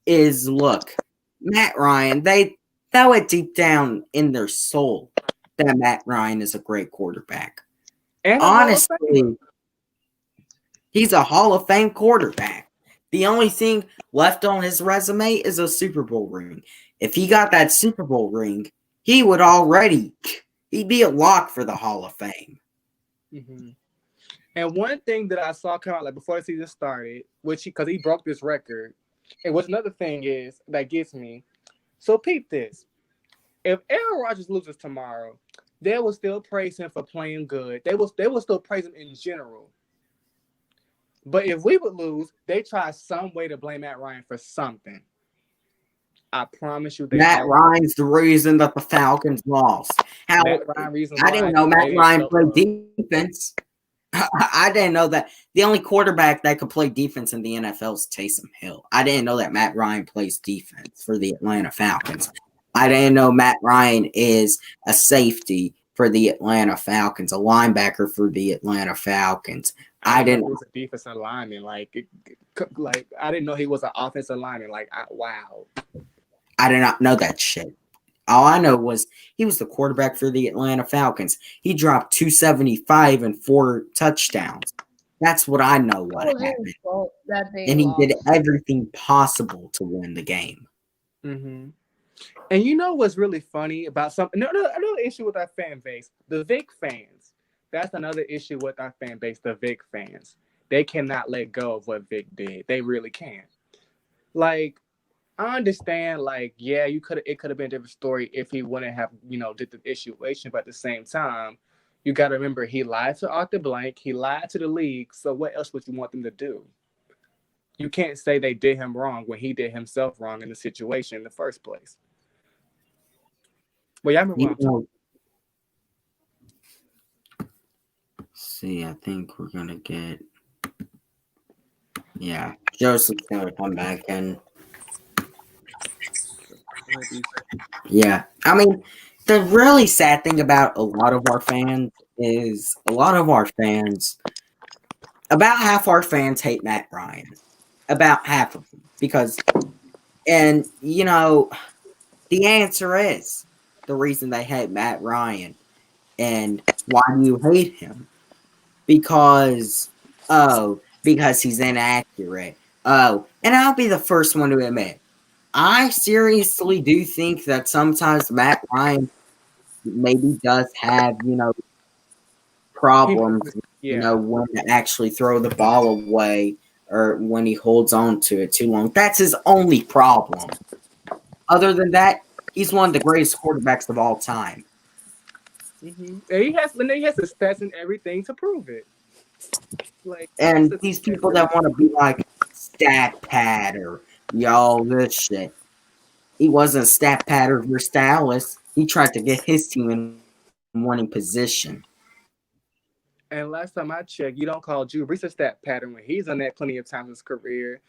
is look, Matt Ryan, they know it deep down in their soul that Matt Ryan is a great quarterback. and a Hall of Famer. Honestly, he's a Hall of Fame quarterback. The only thing left on his resume is a Super Bowl ring. If he got that Super Bowl ring, he would already he'd be a lock for the Hall of Fame. Mm-hmm. And one thing that I saw come out like before the season started, which because he broke this record, and what's another thing is that gets me. So peep this: if Aaron Rodgers loses tomorrow, they will still praise him for playing good. They will still praise him in general. But if we would lose, they try some way to blame Matt Ryan for something. I promise you, they Matt all Ryan's the reason that the Falcons lost. How Matt Ryan reason I didn't why know Matt they didn't Ryan show played up. defense. I didn't know that the only quarterback that could play defense in the NFL is Taysom Hill. I didn't know that Matt Ryan plays defense for the Atlanta Falcons. I didn't know Matt Ryan is a safety for the Atlanta Falcons, a linebacker for the Atlanta Falcons. I I didn't know didn't he was a defensive lineman. Like I didn't know he was an offensive lineman. Wow. I did not know that shit. All I know was he was the quarterback for the Atlanta Falcons. He dropped 275 and 4 touchdowns. That's what I know It what was happened. his fault that they And he did lost. everything possible to win the game. Mm-hmm. And you know what's really funny about something? Another issue with our fan base, the Vic fans. That's another issue with our fan base, the Vic fans. They cannot let go of what Vic did. They really can't. Like, I understand, like, yeah, it could have been a different story if he wouldn't have, did the situation, but at the same time, you gotta remember he lied to Arthur Blank, he lied to the league, so what else would you want them to do? You can't say they did him wrong when he did himself wrong in the situation in the first place. Well, y'all remember what You I'm talking. know, see, I think we're gonna get yeah. Joseph's gonna come back and yeah. I mean, the really sad thing about a lot of our fans is a lot of our fans, about half our fans hate Matt Ryan. About half of them. And the answer is the reason they hate Matt Ryan. And why do you hate him? Because he's inaccurate. And I'll be the first one to admit, I seriously do think that sometimes Matt Ryan maybe does have, He problems, doesn't. Yeah. when to actually throw the ball away or when he holds on to it too long. That's his only problem. Other than that, he's one of the greatest quarterbacks of all time. And he has the stats and everything to prove it. Like he has And the these stats people and that want to be like stat pad or y'all this shit. He wasn't a stat patter versus Dallas. He tried to get his team in winning position. And last time I checked, you don't call Drew Brees a stat pattern when he's done that plenty of times in his career.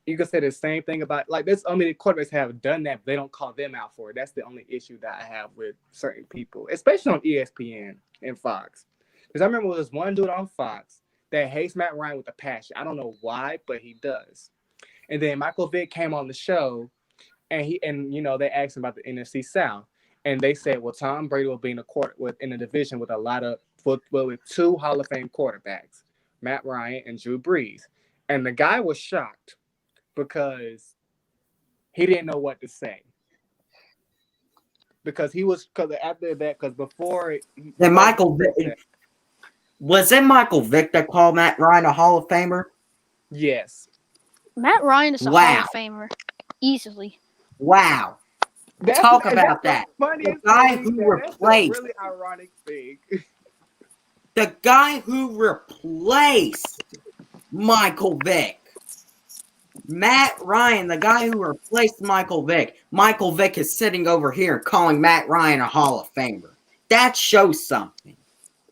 You can say the same thing about like there's only quarterbacks have done that, but they don't call them out for it. That's the only issue that I have with certain people, especially on ESPN and Fox. Because I remember there was one dude on Fox that hates Matt Ryan with a passion. I don't know why, but he does. And then Michael Vick came on the show and they asked him about the NFC South, and they said, well, Tom Brady will be in a division with a lot of with two Hall of Fame quarterbacks, Matt Ryan and Drew Brees, and the guy was shocked because he didn't know what to say because after that because Then before Michael he said Vick, that, was it Michael Vick that called Matt Ryan a Hall of Famer? yes, Matt Ryan is a Hall Wow. of Famer, easily. Wow. that's Talk and that's about the that. The funniest guy thing he who said. That's the replaced really ironic thing. Michael Vick. Matt Ryan, the guy who replaced Michael Vick. Michael Vick is sitting over here calling Matt Ryan a Hall of Famer. That shows something.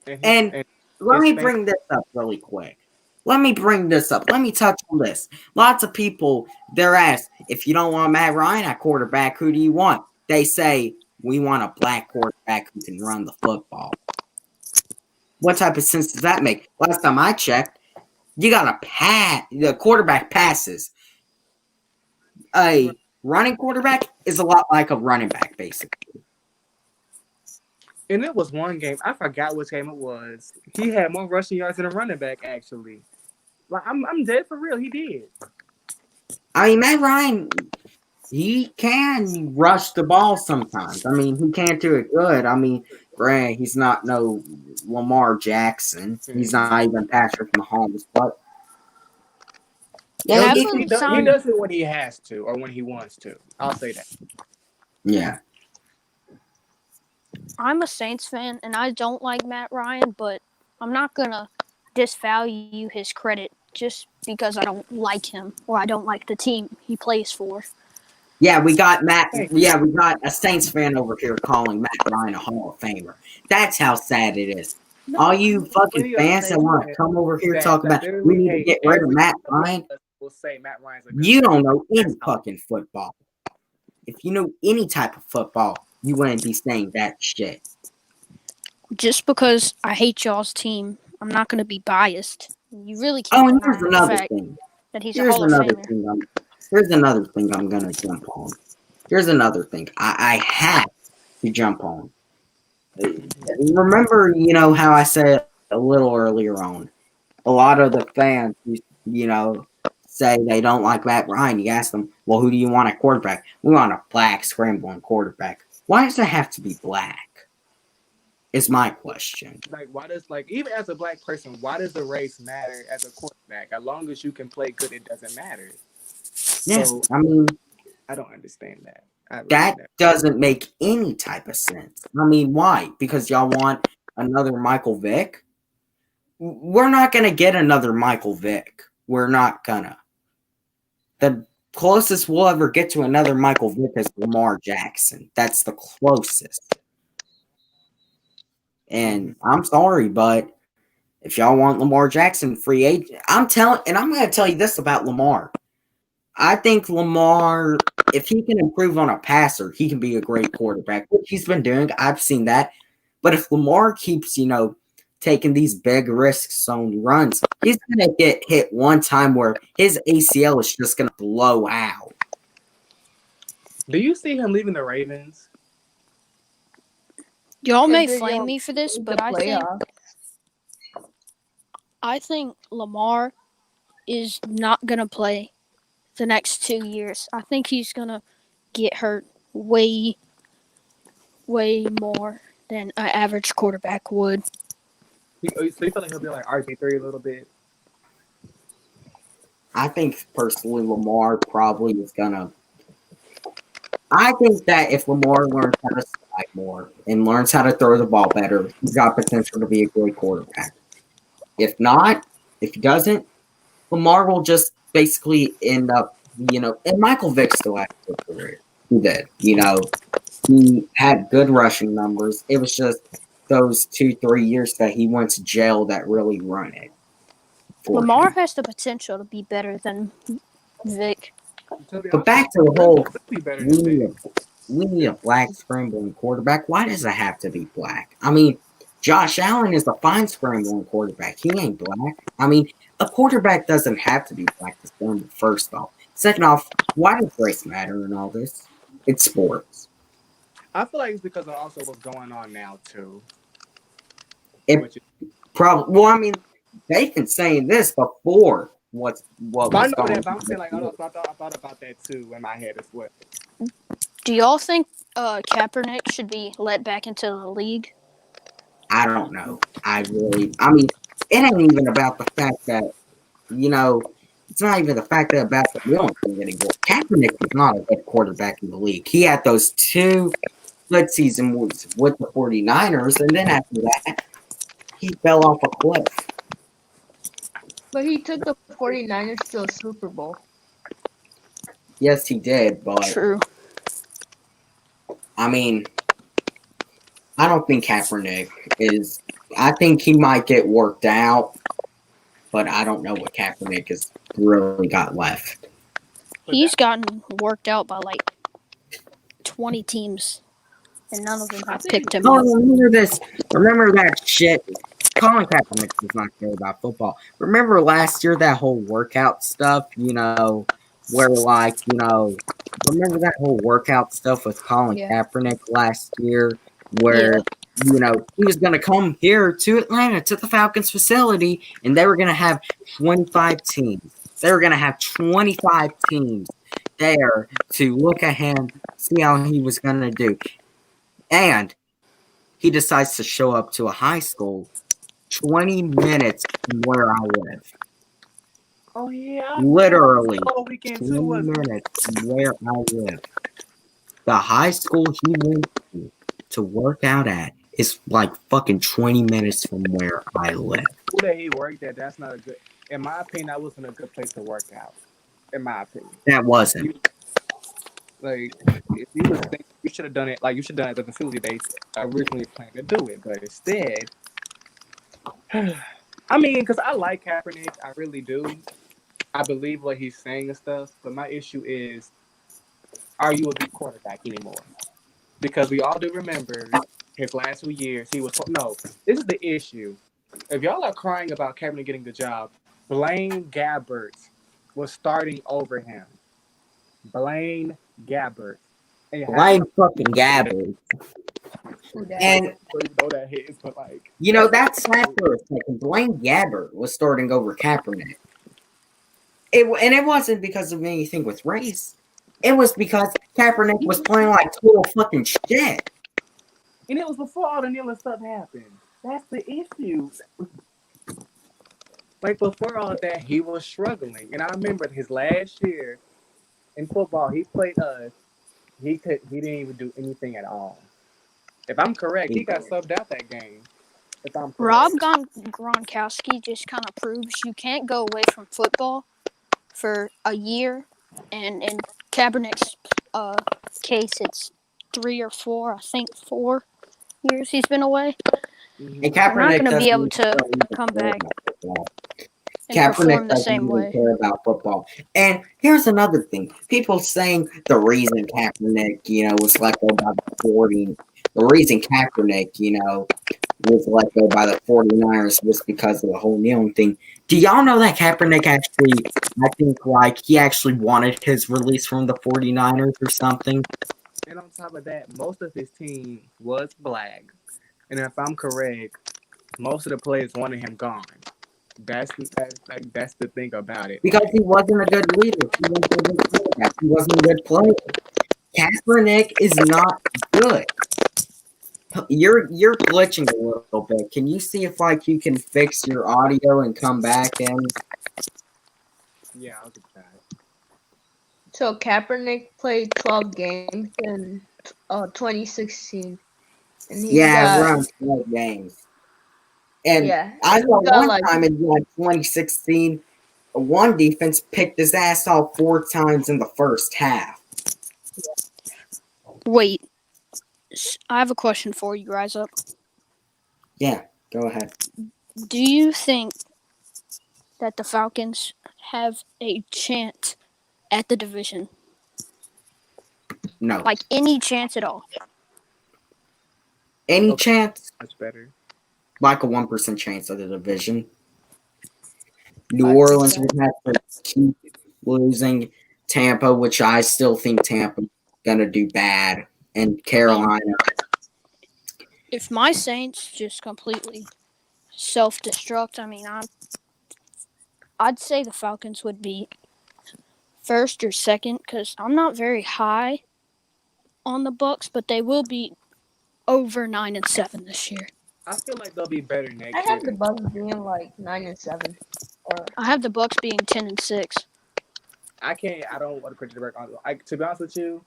And And let his me fan. bring this up really quick. Let me touch on this. Lots of people, they're asked, if you don't want Matt Ryan at quarterback, who do you want? They say, we want a black quarterback who can run the football. What type of sense does that make? Last time I checked, you got the quarterback passes. A running quarterback is a lot like a running back, basically. And it was one game. I forgot which game it was. He had more rushing yards than a running back, actually. Like I'm dead for real. He did. I mean, Matt Ryan, he can rush the ball sometimes. I mean, he can't do it good. I mean, granted, he's not no Lamar Jackson. He's not even Patrick Mahomes, but yeah, Have he him can. He sign. does it when he has to or when he wants to. I'll say that. Yeah. I'm a Saints fan, and I don't like Matt Ryan, but I'm not gonna disvalue his credit just because I don't like him or I don't like the team he plays for. Yeah, we got Thank you. we got a Saints fan over here calling Matt Ryan a Hall of Famer. That's how sad it is. All No, you fucking plenty of fans that fans want to come over here that talk about we literally need to hate get rid of every Matt one Ryan, of us will say Matt Ryan's a good you player. don't know any That's how. fucking football. If you know any type of football, you wouldn't be saying that shit. Just because I hate y'all's team, I'm not going to be biased. You really Oh, can't and here's deny the another fact thing. that he's a Here's Hall of another Famer. thing. Here's another thing I'm gonna jump on. Here's another thing I have to jump on. Remember, how I said a little earlier on, a lot of the fans, say they don't like Matt Ryan. You ask them, well, who do you want at quarterback? We want a black scrambling quarterback. Why does it have to be black? Is my question. Like, why does even as a black person, why does the race matter as a quarterback? As long as you can play good, it doesn't matter. Yeah, So I mean, I don't understand that. I really that don't. doesn't make any type of sense. I mean, why? Because y'all want another Michael Vick? We're not going to get another Michael Vick. We're not going to. The closest we'll ever get to another Michael Vick is Lamar Jackson. That's the closest. And I'm sorry, but if y'all want Lamar Jackson free agent, I'm going to tell you this about Lamar. I think Lamar, if he can improve on a passer, he can be a great quarterback, which he's been doing. I've seen that. But if Lamar keeps, taking these big risks on runs, he's going to get hit one time where his ACL is just going to blow out. Do you see him leaving the Ravens? Y'all may Because flame y'all me for this, made but the playoffs. I think Lamar is not gonna play the next 2 years. I think he's gonna get hurt way, way more than an average quarterback would. So you feel like he'll be like RG3 a little bit? I think personally Lamar probably is going to. I think that if Lamar learns how to slide more and learns how to throw the ball better, he's got potential to be a great quarterback. If not, if he doesn't, Lamar will just basically end up, and Michael Vick still had a good career. He did. He had good rushing numbers. It was just those 2-3 years that he went to jail that really run it for Lamar him. has the potential to be better than Vic. To be But honest, back to the really, whole, really better we than need Vic. a, we need a black scrambling quarterback. Why does it have to be black? I mean, Josh Allen is a fine scrambling quarterback. He ain't black. I mean, a quarterback doesn't have to be black to scramble, first off. Second off, why does race matter in all this? It's sports. I feel like it's because of also what's going on now too. It Which is, probably, well, I mean, they've been saying this before what but I was know going that. But I'm saying like on. I thought about that too in my head as well. Do y'all think Kaepernick should be let back into the league? I don't know. I mean, it ain't even about the fact that, it's not even the fact that about the Wheeling thing anymore. Kaepernick was not a good quarterback in the league. He had those two good seasons with the 49ers, and then after that, he fell off a cliff. But he took the 49ers to a Super Bowl. Yes, he did, but, True. I mean, I don't think Kaepernick is. I think he might get worked out, but I don't know what Kaepernick has really got left. But He's that gotten worked out by like 20 teams, and none of them I have think picked him Oh, up. remember this? Remember that shit? Colin Kaepernick does not care about football. Remember last year that whole workout stuff? Where remember that whole workout stuff with Colin Yeah. Kaepernick last year, where Yeah. he was going to come here to Atlanta to the Falcons facility, and they were going to have 25 teams. They were going to have 25 teams there to look at him, see how he was going to do, and he decides to show up to a high school 20 minutes from where I live. Oh yeah, that was Literally all weekend too, 20 wasn't it? minutes from where I live. The high school he went to work out at is like fucking 20 minutes from where I live. Who that he worked at? That's not a good. In my opinion, that wasn't a good place to work out. In my opinion, That wasn't. you, like if you was thinking, you should have done it. Like you should have done it at the facility they originally planned to do it, but instead I mean, because I like Kaepernick, I really do. I believe what he's saying and stuff. But my issue is, are you a good quarterback anymore? Because we all do remember his last 2 years. He was no. This is the issue. If y'all are crying about Kaepernick getting the job, Blaine Gabbert was starting over him. Blaine Gabbert. And half Blame fucking Gabbard. Who that? And people even know that his, but like that's sad for a second. Blaine Gabbert was starting over Kaepernick. And it wasn't because of anything with race. It was because Kaepernick was playing like total fucking shit. and it was before all the kneeling stuff happened. That's the issue. Like before all that, he was struggling, and I remember his last year in football, he played us. He didn't even do anything at all. If I'm correct, he got subbed out that game. If I'm Rob correct. Gronkowski just kind of proves you can't go away from football for a year, and in Kaepernick's case, it's 3 or 4, I think 4 years he's been away. And You're not Kaepernick going to be doesn't able even to come care back about football. and Kaepernick perform the doesn't same even way. care about football. And here's another thing. People saying the reason Kaepernick, was let go by the 40, the reason Kaepernick, was let go by the 49ers was because of the whole kneeling thing. Do y'all know that Kaepernick actually, I think, like, he actually wanted his release from the 49ers or something? And on top of that, most of his team was black. And if I'm correct, most of the players wanted him gone. That's the thing about it. Because he wasn't a good leader. He wasn't a good quarterback. He wasn't a good player. Kaepernick is not good. You're glitching a little bit. Can you see if like you can fix your audio and come back in? Yeah, I'll get that. So Kaepernick played 12 games in 2016, and he Yeah, got around 12 games. And yeah, I and he know got one like time in like 2016, one defense picked his ass off 4 times in the first half. Wait, I have a question for you, Rise Up. Yeah, go ahead. Do you think that the Falcons have a chance at the division? No. Like any chance at all? Any Okay, chance? much better. Like a 1% chance of the division. New I think Orleans that. would have to keep losing. Tampa, which I still think Tampa's gonna do bad, and I mean, Carolina. if my Saints just completely self-destruct, I'd say the Falcons would be first or second because I'm not very high on the Bucks, but they will be over 9-7 this year. I feel like they'll be better I next year have the than Bucks being like 9-7, or I have the Bucks being 10-6. I can't. I don't want to predict the record. To be honest with you,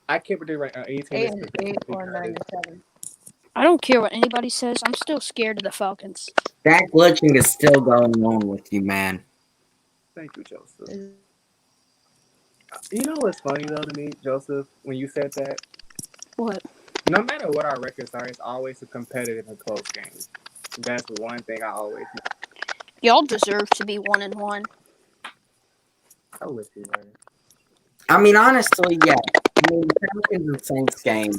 I can't predict any team eight this and season eight or because 9-7. I don't care what anybody says. I'm still scared of the Falcons. That glitching is still going on with you, man. thank you, Joseph. Is You know what's funny though to me, Joseph, when you said that? What? No matter what our records are, it's always a competitive and close game. That's the one thing I always know. Y'all deserve to be 1-1. I wish we were. I mean, honestly, yeah. I mean, the Falcons and Saints game.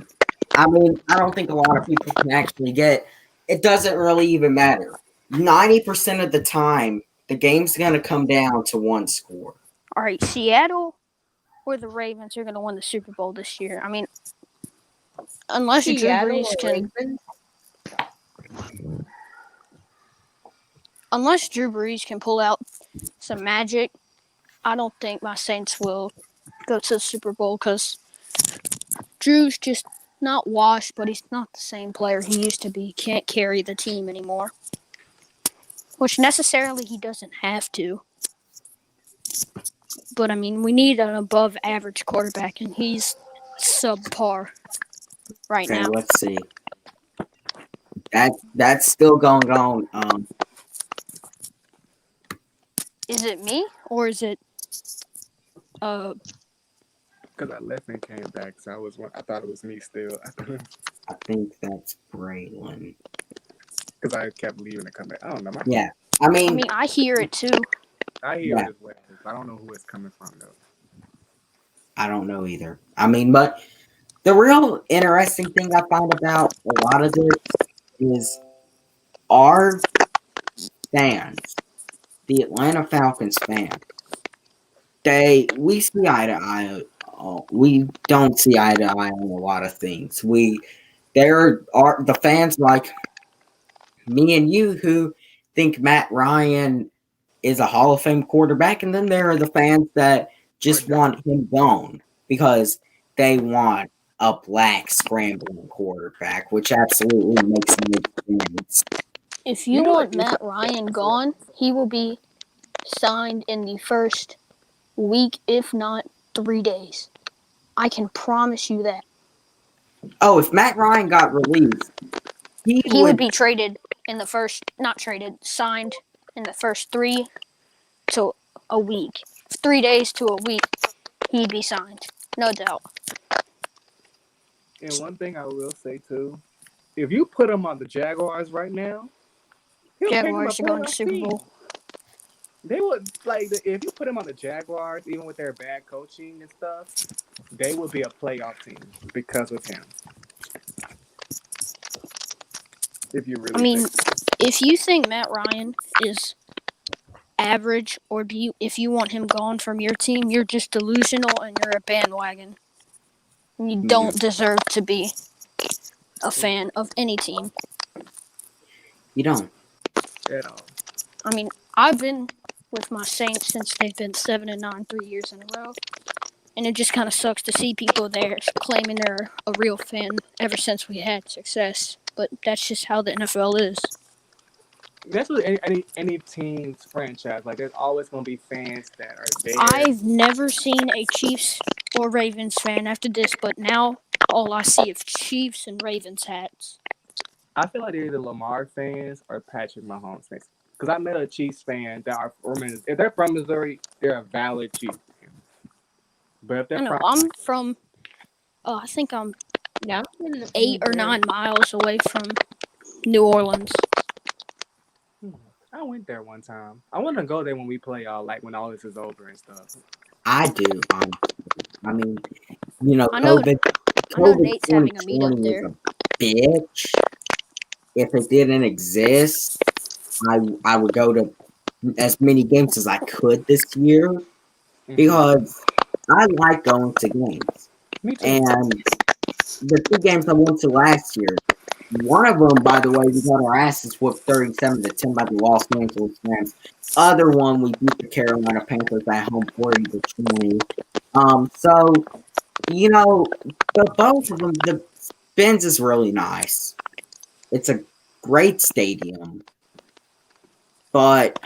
I mean, I don't think a lot of people can actually get. It doesn't really even matter. 90% of the time, the game's gonna come down to one score. All right, Seattle or the Ravens are going to win the Super Bowl this year. I mean, unless Drew Seattle Brees or can, Ravens? unless Drew Brees can pull out some magic, I don't think my Saints will go to the Super Bowl because Drew's just not washed, but he's not the same player he used to be. He can't carry the team anymore, which necessarily he doesn't have to. But I mean, we need an above average quarterback, and he's subpar right Okay, now. let's see. That's still going on. Is it me or is it uh Because I left and came back, so I thought it was me still. I think that's Braylon. because I kept leaving and coming back. I don't know. Yeah, I I mean, mean, I hear it too. I hear yeah, it as well. I don't know who it's coming from though. I don't know either. I mean, but the real interesting thing I find about a lot of this is our fans, the Atlanta Falcons fans. We see eye to eye. We don't see eye to eye on a lot of things. There are the fans like me and you who think Matt Ryan is a Hall of Fame quarterback, and then there are the fans that Or just want him gone because they want a black scrambling quarterback, which absolutely makes no sense. If you you know what? want Matt Ryan gone, he will be signed in the first week, if not 3 days. I can promise you that. Oh, if Matt Ryan got released, he He would would. be traded in the first, not traded, signed in the first 3 to a week. 3 days to a week, he'd be signed. No doubt. And one thing I will say too, if you put him on the Jaguars right now, he'll pick him a Jaguars are going to playoff Super team. Bowl. They would if you put him on the Jaguars, even with their bad coaching and stuff, they would be a playoff team because of him. If you I really mean, think, if you think Matt Ryan is average, or if you want him gone from your team, you're just delusional and you're a bandwagon. And you Yeah, don't deserve to be a fan of any team. you don't. at all. I mean, I've been with my Saints since they've been 7-9 3 years in a row, and it just kind of sucks to see people there claiming they're a real fan ever since we had success. But that's just how the NFL is. That's what any team's franchise. Like, there's always gonna be fans that are there. I've never seen a Chiefs or Ravens fan after this, but now all I see is Chiefs and Ravens hats. I feel like they're either Lamar fans or Patrick Mahomes fans. Because I met a Chiefs fan that are from if they're from Missouri, they're a valid Chiefs fan. But if they're I know from I'm from. I think I'm Yeah, I'm in 8 or 9 miles away from New Orleans. I went there one time. I want to go there when we play like when all this is over and stuff. I do. I mean, you know, I know. I know COVID Nate's having a meetup 2020 is there. a bitch. If it didn't exist, I would go to as many games as I could this year Hmm. because I like going to games. Me too. And the 2 games I went to last year, one of them, by the way, we got our asses whooped 37-10 by the Los Angeles Rams. Other one, we beat the Carolina Panthers at home 40-20. So you know, the both of them, the Benz is really nice. It's a great stadium, but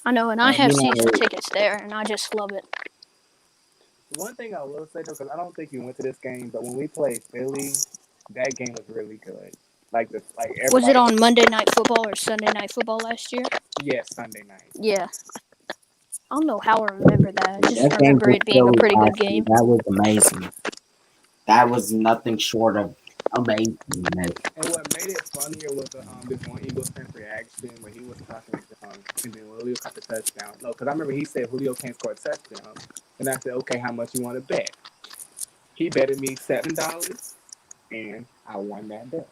I know, and I have you season know, tickets there, and I just love it. One thing I will say though, because I don't think you went to this game, but when we played Philly, that game was really good. Like Was it everybody. on Monday Night Football or Sunday Night Football last year? Yes, Sunday night. Yeah. I don't know how I remember that. I just that game remember was it being a Philly pretty good last year. game. That was amazing. That was nothing short of amazingness. And what made it funnier was this one Eagles fan reaction when he was talking and then Julio caught the touchdown. No, because I remember he said Julio can't score a touchdown, and I said, okay, how much you want to bet? He betted me $7, and I won that bet.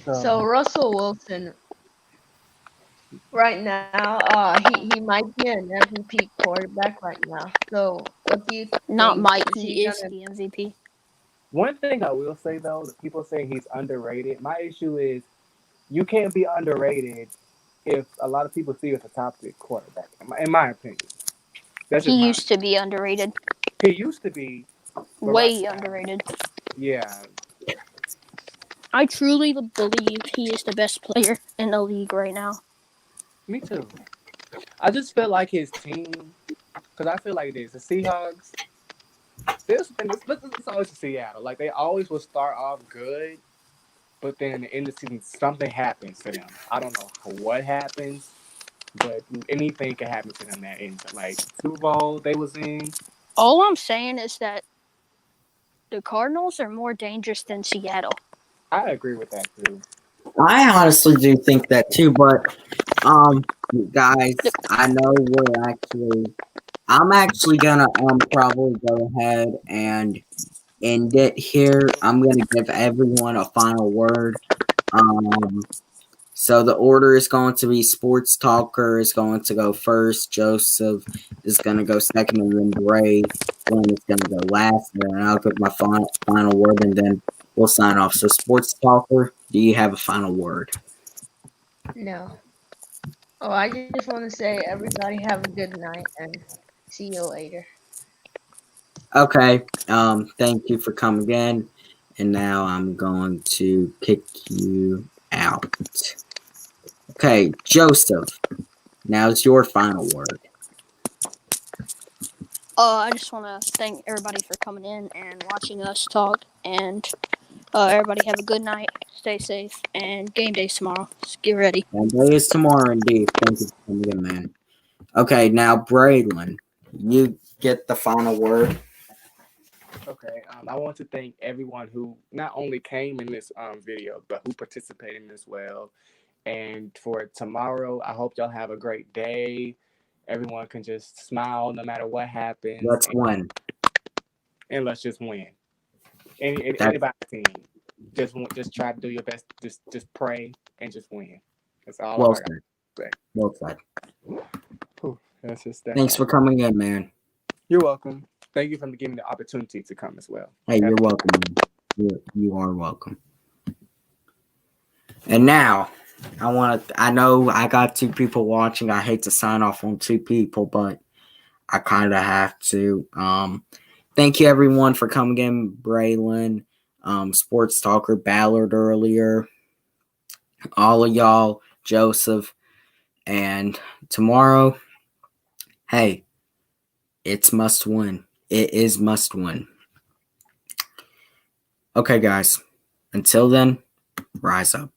So Russell Wilson right now, he might be an MVP quarterback right now. So what do you Not think? Mike, Is he he is gonna? the MVP. One thing I will say though, the people saying he's underrated. My issue is you can't be underrated if a lot of people see you as a top tier quarterback. In my opinion, that's just He my. used to be underrated. He used to be, but right Way now, underrated. yeah, I truly believe he is the best player in the league right now. me too. I just feel like his team, because I feel like this, the Seahawks. It's always Seattle. Like they always will start off good, but then in the end of the season, something happens to them. I don't know what happens, but anything can happen to them that ends. Like Super Bowl they was in. All I'm saying is that the Cardinals are more dangerous than Seattle. I agree with that too. I honestly do think that too, but um, guys, The, I know I'm actually gonna probably go ahead and end it here. I'm gonna give everyone a final word. Um, so the order is going to be Sports Talker is going to go first, Joseph is gonna go second, and then Bray Lynn is gonna go last, and then I'll give my final word, and then we'll sign off. So Sports Talker, do you have a final word? No. Oh, I just want to say everybody have a good night and see you later. Okay. Thank you for coming in. And now I'm going to kick you out. Okay, Joseph. Now's your final word. I just want to thank everybody for coming in and watching us talk. And everybody have a good night. Stay safe. And game day tomorrow. Just get ready. And day is tomorrow indeed. Thank you for coming in, man. Okay, now Braylon, you get the final word. Okay, I want to thank everyone who not only came in this video, but who participated as well. And for tomorrow, I hope y'all have a great day. Everyone can just smile no matter what happens, Let's win. and let's just win. That's Anybody team, just try to do your best. Just pray and just win. That's all well I got said. to say. Well said. Whew, that's just that. Thanks for coming in, man. You're welcome. Thank you for giving me the opportunity to come as well. Hey, you're welcome, man. You are welcome. And now, I know I got two people watching. I hate to sign off on two people, but I kind of have to. Thank you everyone for coming in. Braylon, Sports Talker, Ballard earlier, all of y'all, Joseph, and tomorrow, hey, it's must win. It is must win. Okay, guys, until then, rise up.